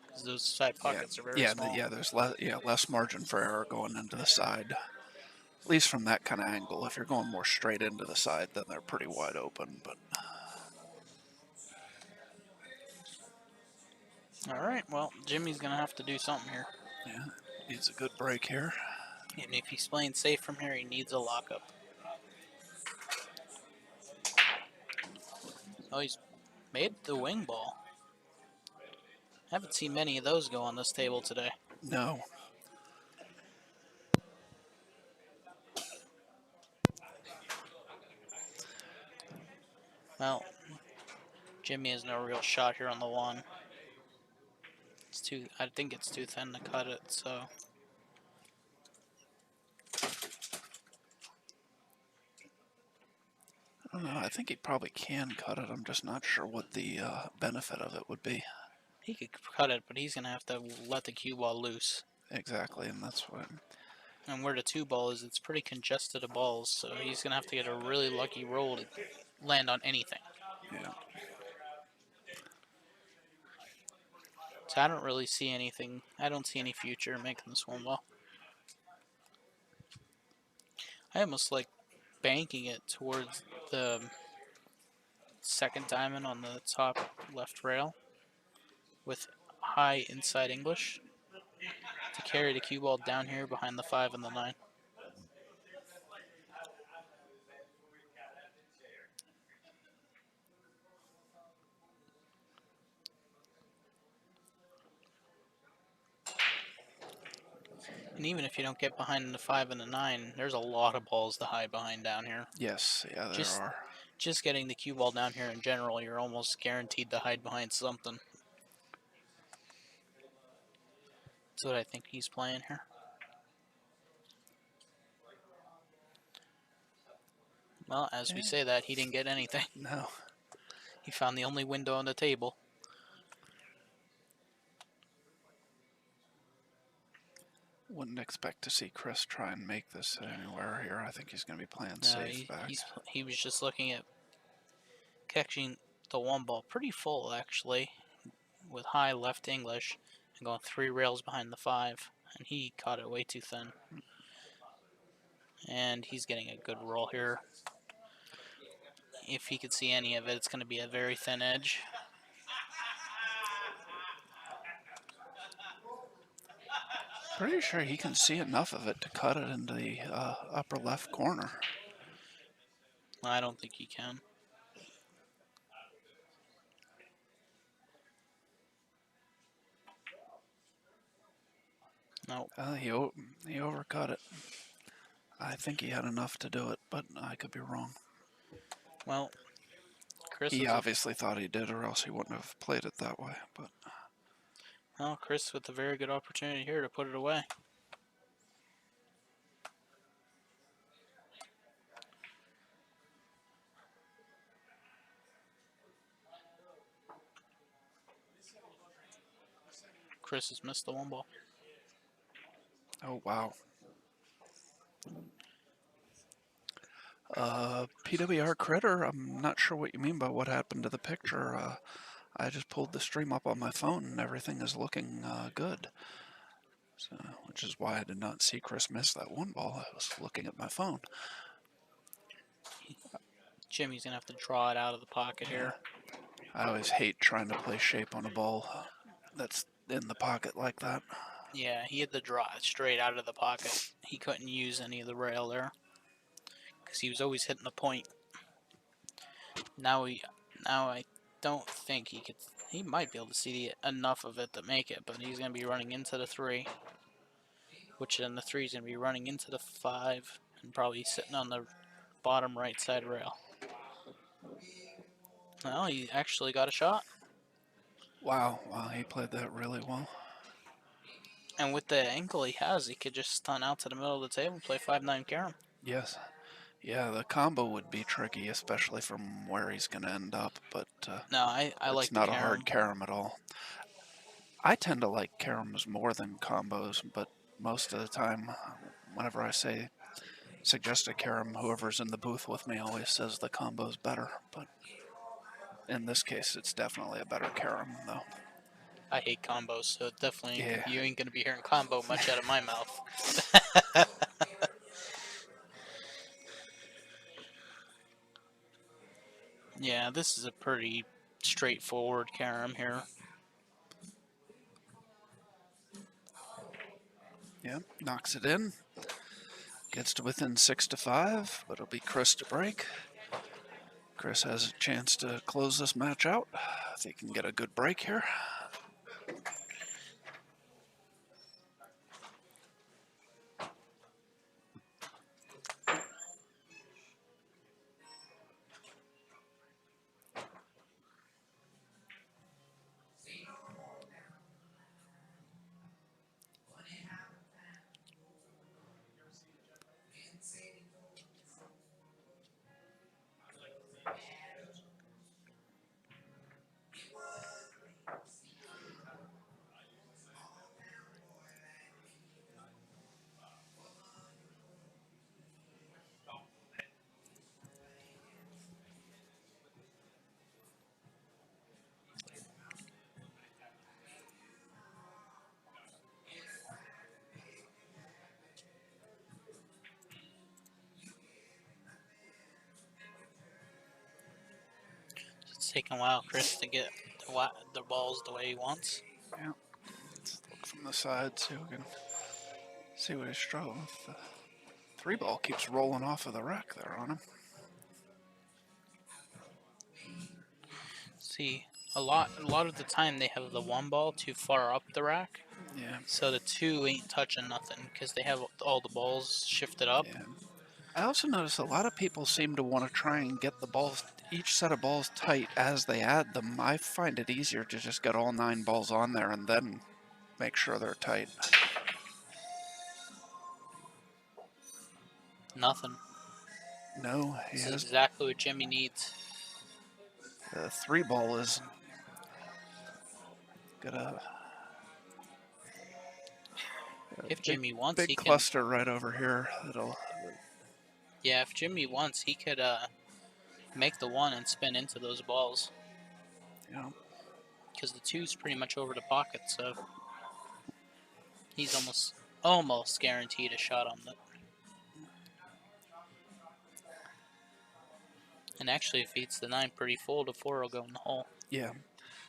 because those side yeah, pockets are very small. There's less margin for error going into the side. At least from that kind of angle. If you're going more straight into the side, then they're pretty wide open. But All right, well, Jimmy's gonna have to do something here, yeah, needs a good break here. and if he's playing safe from here, he needs a lockup. Oh, he's made the wing ball. Haven't seen many of those go on this table today. No, Well, Jimmy has no real shot here on the 1. It's too. I think it's too thin to cut it. So I don't know. I think he probably can cut it. I'm just not sure what the benefit of it would be. he could cut it, but he's gonna have to let the cue ball loose. Exactly, and that's what. And where the 2 ball is, it's pretty congested of balls. So he's gonna have to get a really lucky roll to land on anything. Yeah. So I don't really see anything. I don't see any future in making this one ball. I almost like banking it towards the second diamond on the top left rail with high inside English to carry the cue ball down here behind the 5 and the 9. And even if you don't get behind the 5 and the 9, there's a lot of balls to hide behind down here. Yes, yeah, there Just are. just getting the cue ball down here in general, you're almost guaranteed to hide behind something. That's what I think he's playing here. Well, as we Yeah. say that, he didn't get anything. No. He found the only window on the table. Wouldn't expect to see Chris try and make this anywhere here. I think he's going to be playing No, safe back. he was just looking at catching the one ball pretty full actually, with high left English and going 3 rails behind the 5, and he caught it way too thin. And he's getting a good roll here. If he could see any of it, it's going to be a very thin edge. Pretty sure he can see enough of it to cut it into the upper left corner. I don't think he can. No. He overcut it. I think he had enough to do it, but I could be wrong. Well, He obviously thought he did, or else he wouldn't have played it that way. But well, Chris with a very good opportunity here to put it away. Chris has missed the one ball. oh wow. PWR Critter, I'm not sure what you mean by what happened to the picture. I just pulled the stream up on my phone and everything is looking good. So, which is why I did not see Chris miss that one ball. I was looking at my phone. Jimmy's going to have to draw it out of the pocket here. I always hate trying to play shape on a ball that's in the pocket like that. Yeah, he had to draw it straight out of the pocket. He couldn't use any of the rail there because he was always hitting the point. Now I don't think he could. He might be able to see enough of it to make it, but he's going to be running into the 3, which then the 3 is going to be running into the 5 and probably sitting on the bottom right side rail. Well, he actually got a shot. Wow, he played that really well. And with the ankle he has, he could just stun out to the middle of the table and play 5-9 carom. Yes. Yeah, the combo would be tricky, especially from where he's going to end up, but No, I like it's the not carom. a hard carom at all. I tend to like caroms more than combos, but most of the time, whenever I suggest a carom, whoever's in the booth with me always says the combo's better, but in this case, it's definitely a better carom, though. I hate combos, so definitely Yeah. you ain't gonna be hearing combo much out of my mouth. Yeah, this is a pretty straightforward carom here. Yeah, knocks it in. Gets to within 6-5, but it'll be Chris to break. Chris has a chance to close this match out if he can get a good break here. It's taking a while, Chris, to get the balls the way he wants. Yeah, let's look from the side, see if we can see what he's struggling with. The 3-ball keeps rolling off of the rack there on him. See, a lot of the time they have the 1 ball too far up the rack, Yeah, So the 2 ain't touching nothing because they have all the balls shifted up. yeah. I also notice a lot of people seem to want to try and get the balls, each set of balls tight as they add them. I find it easier to just get all 9 balls on there and then make sure they're tight. Nothing. No, he This is has exactly what Jimmy needs. the 3 ball is got a If big Jimmy wants, big he can. cluster right over here. That'll Yeah, if Jimmy wants, he could make the 1 and spin into those balls. you know. Because the 2's pretty much over the pocket, so he's almost guaranteed a shot on that. And actually, if he hits the 9 pretty full, the 4 will go in the hole. Yeah,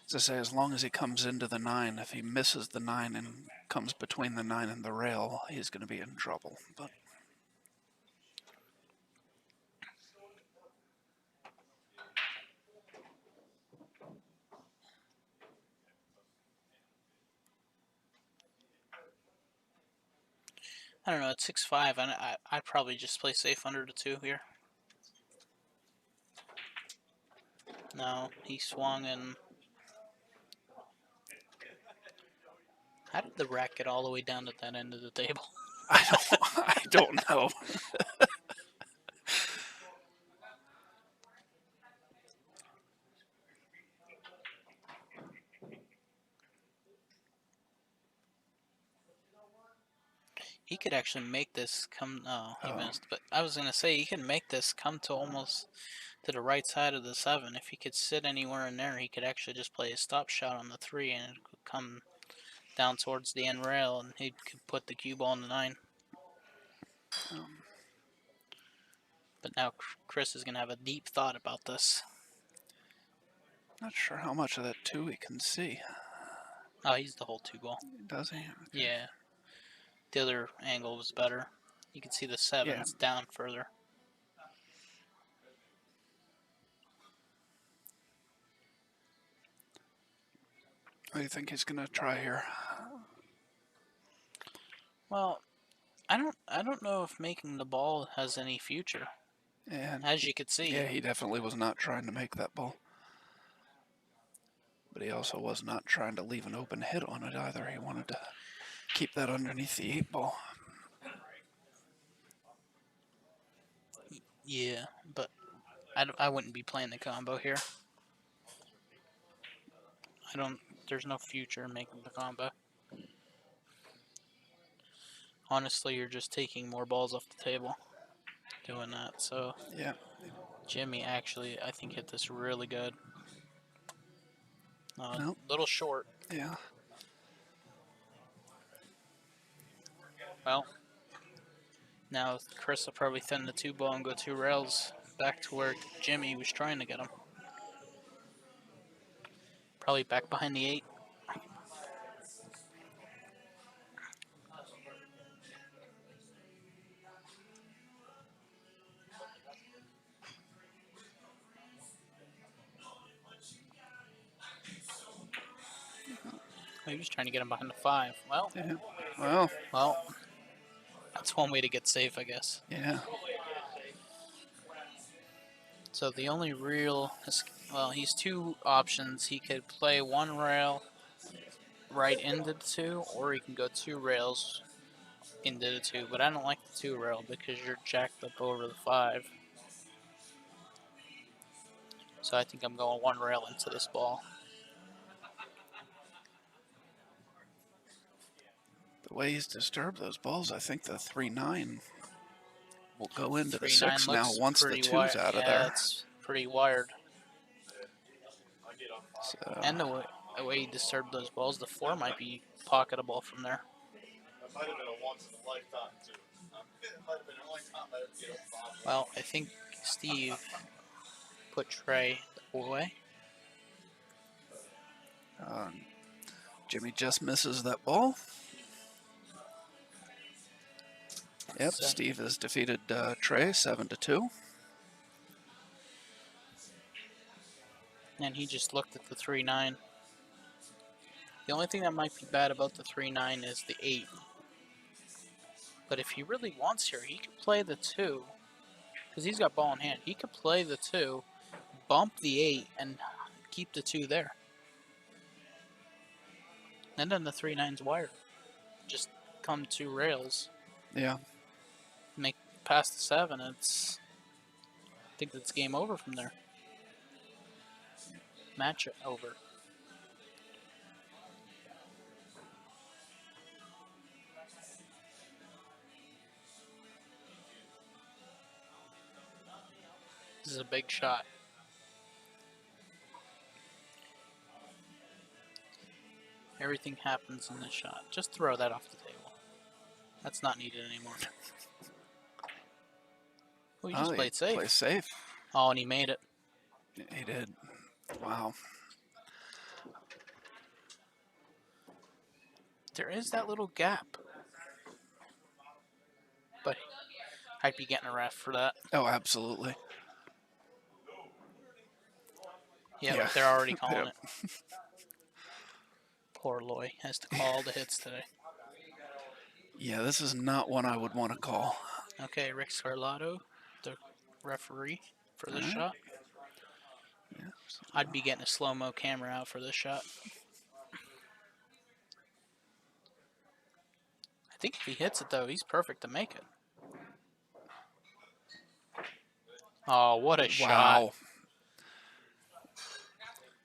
as I say, as long as he comes into the 9, if he misses the 9 and comes between the 9 and the rail, he's going to be in trouble. But I don't know, at 6'5", I'd probably just play safe under the 2 here. No, he swung and... How did the rack get all the way down to that end of the table? I don't know. He could actually make this come... No, he missed. But I was going to say, he can make this come to almost to the right side of the 7. If he could sit anywhere in there, he could actually just play a stop shot on the 3 and it could come down towards the end rail and he could put the cue ball on the 9. But now Chris is going to have a deep thought about this. Not sure how much of that 2 he can see. Oh, he's the whole 2 ball. Does he? Okay. Yeah. The other angle was better. You can see the 7's down further. What do you think he's going to try here? Well, I don't know if making the ball has any future. And As you could see. yeah, he definitely was not trying to make that ball. But he also was not trying to leave an open hit on it either. He wanted to keep that underneath the 8 ball. Yeah, but I wouldn't be playing the combo here. There's no future in making the combo. Honestly, you're just taking more balls off the table doing that. So Yeah. Jimmy actually, I think, hit this really good. Nope. Little short. Yeah. Well, now Chris will probably thin the 2 ball and go 2 rails back to where Jimmy was trying to get him. Probably back behind the 8. He was trying to get him behind the 5. Well, Yeah. well, that's one way to get safe, I guess. Yeah. So the only real, well, he's 2 options. He could play 1 rail right into the 2, or he can go 2 rails into the 2. But I don't like the 2 rail because you're jacked up over the 5. So I think I'm going 1 rail into this ball. The way he's disturbed those balls, I think the 3-9 will go into the 3-9 6 now looks once the pretty 2's wired. out of Yeah, there. it's pretty wired. So, And the way he disturbed those balls, the 4 might be pocketable from there. Well, I think Steve put Trey away. Jimmy just misses that ball. Yep, So, Steve has defeated Trey 7-2. and he just looked at the 3-9. The only thing that might be bad about the 3-9 is the 8. But if he really wants here, he could play the 2. Because he's got ball in hand. He could play the 2, bump the 8, and keep the 2 there. And then the 3-9's wired. Just come 2 rails. Yeah. Make past the 7. I think that's game over from there. Match it over. This is a big shot. Everything happens in this shot. Just throw that off the table. That's not needed anymore. Oh, he just played safe. Play safe. Oh, and he made it. He did. Wow. There is that little gap. But I'd be getting a ref for that. Oh, absolutely. Yeah, they're already calling it. Poor Loy has to call all the hits today. Yeah, this is not one I would want to call. Okay, Rick Scarlato, the referee for this shot. Yeah, I'd be getting a slow-mo camera out for this shot. I think if he hits it, though, he's perfect to make it. Oh, what a shot.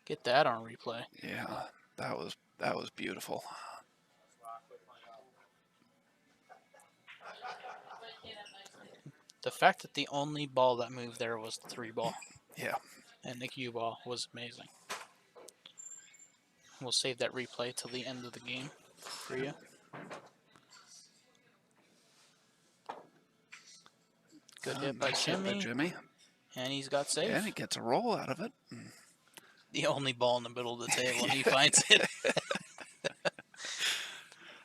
Get that on replay. Yeah, that was beautiful. The fact that the only ball that moved there was the 3 ball. Yeah. And the cue ball was amazing. We'll save that replay till the end of the game for you. Good hit by Jimmy. And he's got safe. And he gets a roll out of it. The only ball in the middle of the table, and he finds it.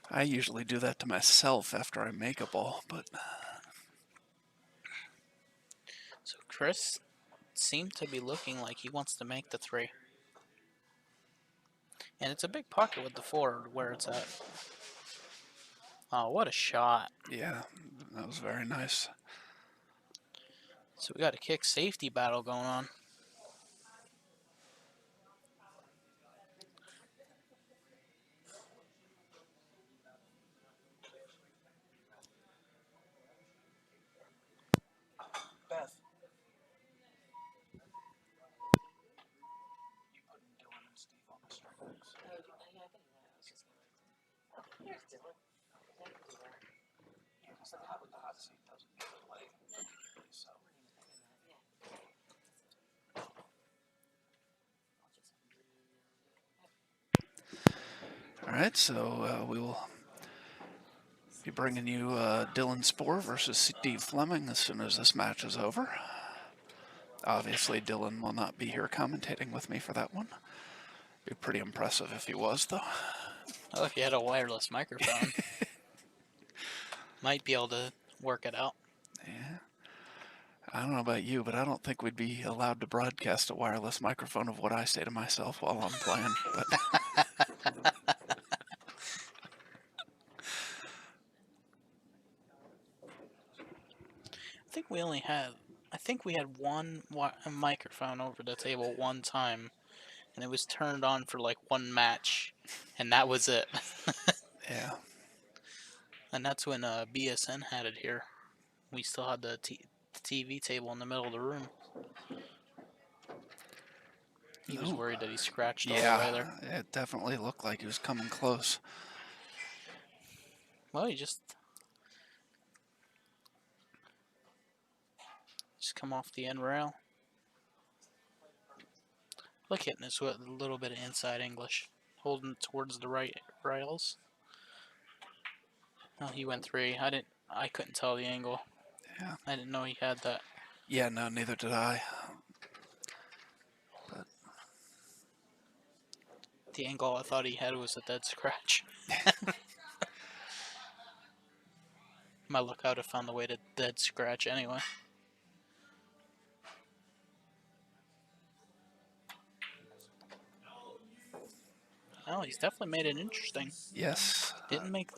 I usually do that to myself after I make a ball, but... So Chris seemed to be looking like he wants to make the 3. And it's a big pocket with the 4 where it's at. Oh, what a shot. Yeah, that was very nice. So we got a kick safety battle going on. Beth. You putting Dylan and Steve on the strings. Here's Dylan. Yeah, because the hot seat doesn't get play. So. All right, so we will be bringing you Dylan Spohr versus Steve Fleming as soon as this match is over. Obviously, Dylan will not be here commentating with me for that one. Be pretty impressive if he was, though. Oh, if you had a wireless microphone, might be able to work it out. Yeah. I don't know about you, but I don't think we'd be allowed to broadcast a wireless microphone of what I say to myself while I'm playing. But I think we had one microphone over the table one time, and it was turned on for like one match, and that was it. yeah. And that's when BSN had it here. We still had the TV table in the middle of the room. He was worried that he scratched all the way there. Yeah, it definitely looked like he was coming close. Well, he just come off the end rail. Look, hitting this with a little bit of inside English. Holding it towards the right rails. Oh, he went 3. I couldn't tell the angle. Yeah. I didn't know he had that. Yeah, no, neither did I. But the angle I thought he had was a dead scratch. My luck, I would have found the way to dead scratch anyway. Oh, he's definitely made it interesting. Yes. Didn't make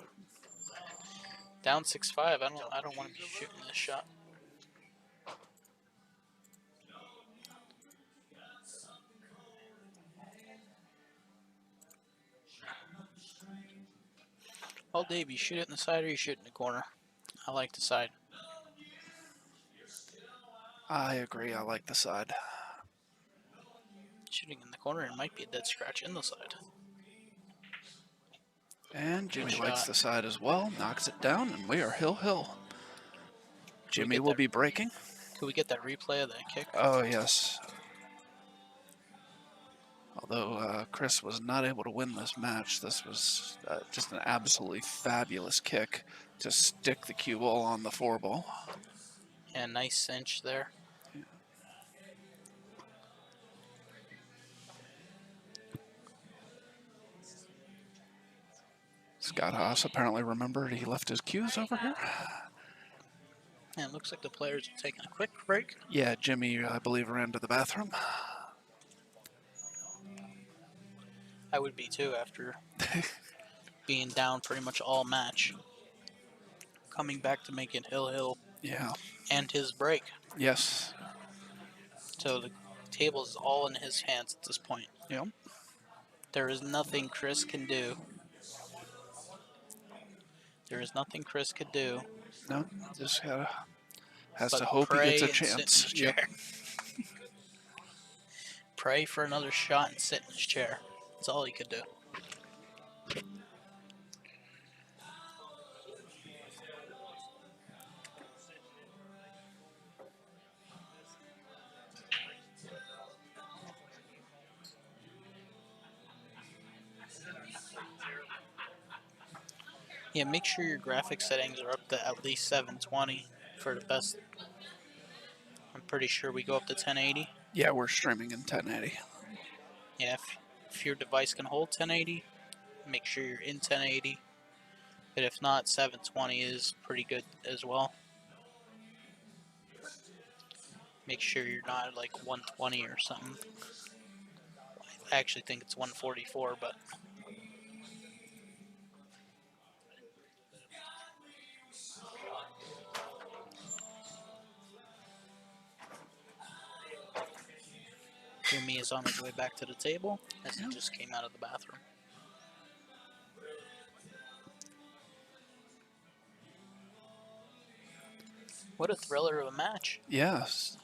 down 6-5. I don't want to be shooting this shot. Well, Dave, you shoot it in the side or you shoot it in the corner? I like the side. I agree. I like the side. Shooting in the corner, it might be a dead scratch in the side. And Jimmy Good likes shot. the side as well. Knocks it down, and we are hill. Can we Jimmy get will that? be breaking. Could we get that replay of that kick? Oh, yes. Although Chris was not able to win this match, this was just an absolutely fabulous kick to stick the cue ball on the 4-ball. Yeah, nice cinch there. Scott Haas apparently remembered he left his cues over here. And it looks like the players are taking a quick break. Yeah, Jimmy, I believe, ran to the bathroom. I would be too after being down pretty much all match. Coming back to make it Hill Yeah. and his break. Yes. So the table is all in his hands at this point. Yep. There is nothing Chris can do. There is nothing Chris could do No, just has but to hope he gets a pray and sit in chance. his Yep. chair. Pray for another shot and sit in his chair. That's all he could do. Yeah, make sure your graphic settings are up to at least 720 for the best. I'm pretty sure we go up to 1080. Yeah, we're streaming in 1080. Yeah, if your device can hold 1080, make sure you're in 1080. But if not, 720 is pretty good as well. Make sure you're not at like 120 or something. I actually think it's 144, but Jimmy is on his way back to the table as he just came out of the bathroom. What a thriller of a match. Yes.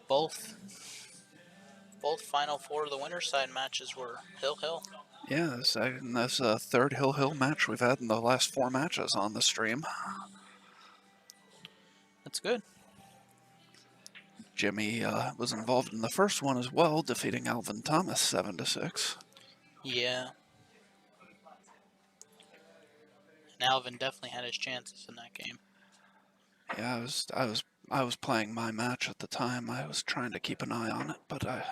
Both Final Four of the winner's side matches were Hill. Yeah, that's a third Hill match we've had in the last 4 matches on the stream. That's good. Jimmy was involved in the first one as well, defeating Alvin Thomas 7-6. Yeah. And Alvin definitely had his chances in that game. Yeah, I was playing my match at the time. I was trying to keep an eye on it, but I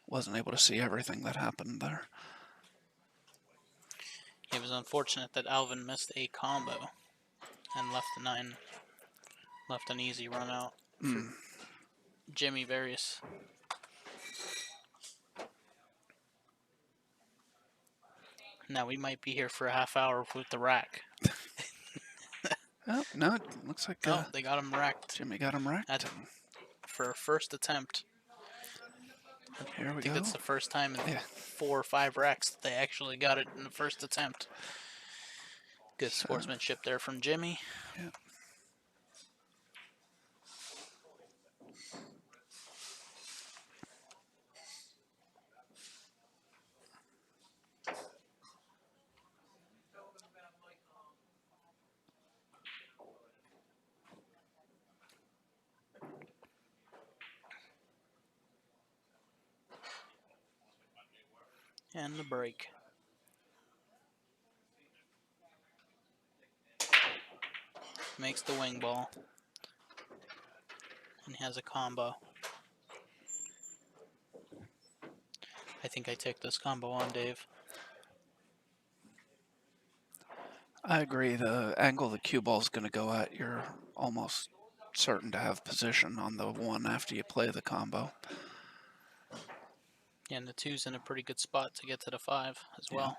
wasn't able to see everything that happened there. It was unfortunate that Alvin missed a combo and left an easy run out for Jimmy Varias. Now we might be here for a half hour with the rack. Oh, no, it looks like Oh, they got him racked. Jimmy got him wrecked. For a first attempt. Here we I think go. that's the first time in 4 or 5 racks that they actually got it in the first attempt. Good sportsmanship there from Jimmy. Yeah. And the break. Makes the wing ball. And has a combo. I think I take this combo on, Dave. I agree. The angle the cue ball is going to go at, you're almost certain to have position on the one after you play the combo. Yeah, and the 2's in a pretty good spot to get to the 5 as Yeah. well.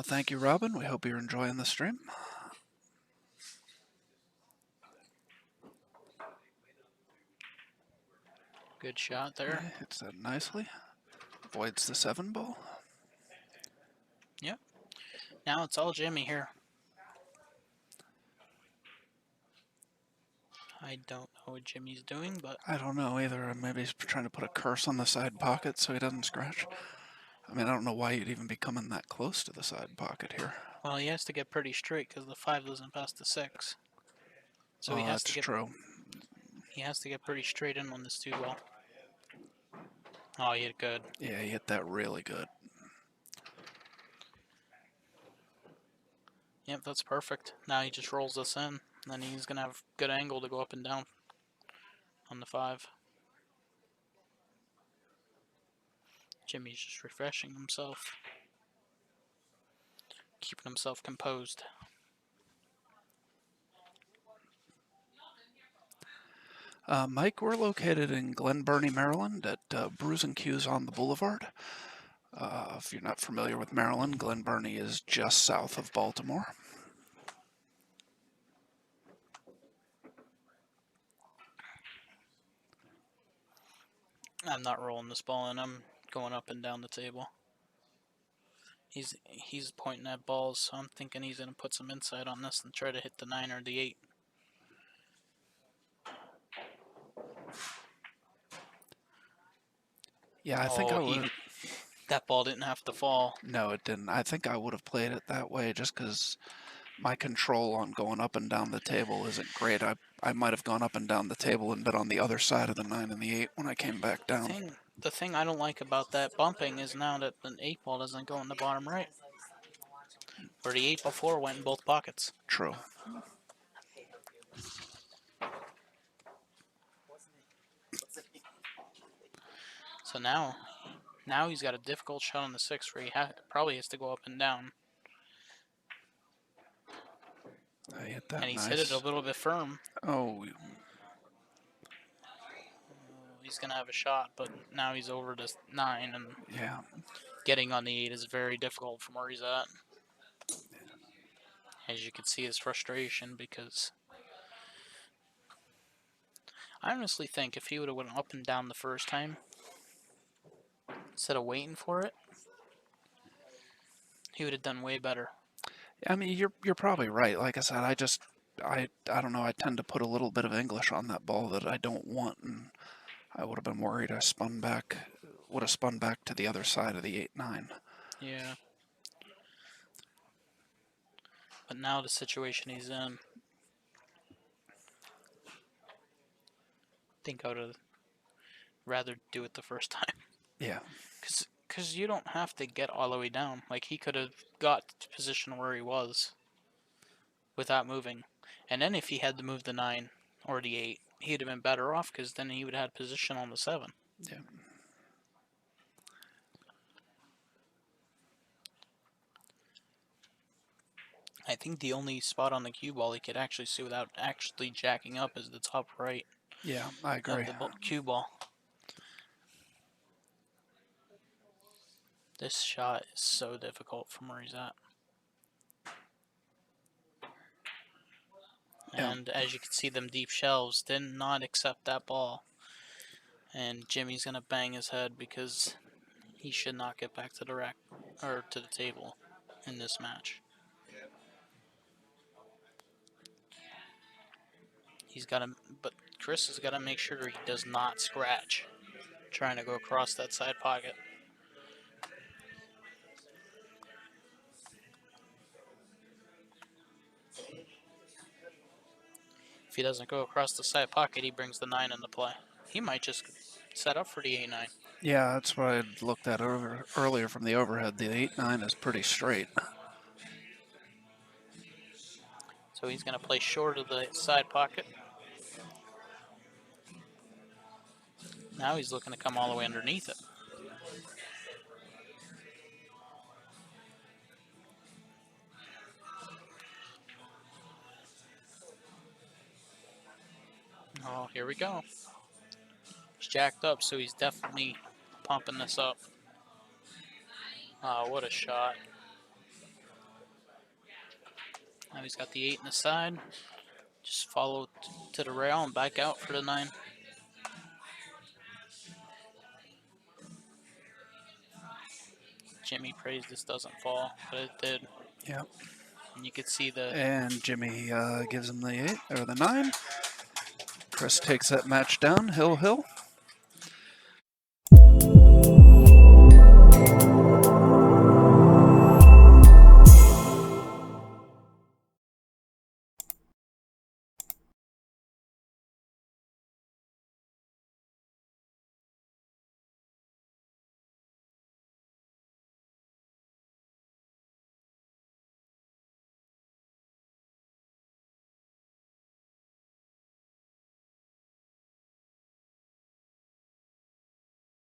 Thank you, Robin. We hope you're enjoying the stream. Good shot there. Yeah, hits that nicely. Avoids the 7 ball. Yep. Now it's all Jimmy here. I don't know what Jimmy's doing, but I don't know either. Maybe he's trying to put a curse on the side pocket so he doesn't scratch. I mean, I don't know why you'd even be coming that close to the side pocket here. well, he has to get pretty straight because the 5 doesn't pass the 6. So Oh, that's true. he has to get pretty straight in on this 2 ball. Oh, he hit good. Yeah, he hit that really good. Yep, that's perfect. Now he just rolls this in, and then he's gonna have good angle to go up and down on the 5. Jimmy's just refreshing himself, keeping himself composed. Mike, we're located in Glen Burnie, Maryland at Brews and Q's on the Boulevard. If you're not familiar with Maryland, Glen Burnie is just south of Baltimore. I'm not rolling this ball in. I'm going up and down the table. He's pointing at balls, so I'm thinking he's gonna put some insight on this and try to hit the 9 or the 8. Yeah, I think I would. That ball didn't have to fall. No, it didn't. I think I would have played it that way just because my control on going up and down the table isn't great. I might have gone up and down the table and been on the other side of the 9 and the 8 when I came back down. The thing I don't like about that bumping is now that the 8 ball doesn't go in the bottom right, where the 8 before went in both pockets. True. So now he's got a difficult shot on the 6 where he probably has to go up and down. I hit that And he's nice. hit it a little bit firm. Oh, He's going to have a shot, but now he's over to 9, and yeah. getting on the 8 is very difficult from where he's at. As you can see his frustration, because I honestly think if he would have went up and down the first time, instead of waiting for it, he would have done way better. I mean, you're probably right. Like I said, I don't know. I tend to put a little bit of English on that ball that I don't want, and I would have been worried I would have spun back to the other side of the 8-9. Yeah. But now the situation he's in, I think I would have rather do it the first time. Yeah. Because you don't have to get all the way down. Like, he could have got to position where he was without moving. And then if he had to move the 9 or the 8, he'd have been better off, because then he would have had position on the 7. Yeah. I think the only spot on the cue ball he could actually see without actually jacking up is the top right Yeah, I agree. of the cue ball. This shot is so difficult from where he's at. Yeah. And as you can see, them deep shelves did not accept that ball. And Jimmy's gonna bang his head because he should not get back to the rack or to the table in this match. But Chris has got to make sure he does not scratch trying to go across that side pocket. If he doesn't go across the side pocket, he brings the 9 into play. He might just set up for the 8-9. Yeah, that's what I looked at earlier from the overhead. The 8-9 is pretty straight. So he's going to play short of the side pocket. Now he's looking to come all the way underneath it. Here we go. He's jacked up, so he's definitely pumping this up. Oh, what a shot. Now he's got the 8 in the side. Just follow to the rail and back out for the 9. Jimmy prays this doesn't fall, but it did. Yep. And you could see the... And Jimmy gives him the 8 or the 9. Chris takes that match down, hill.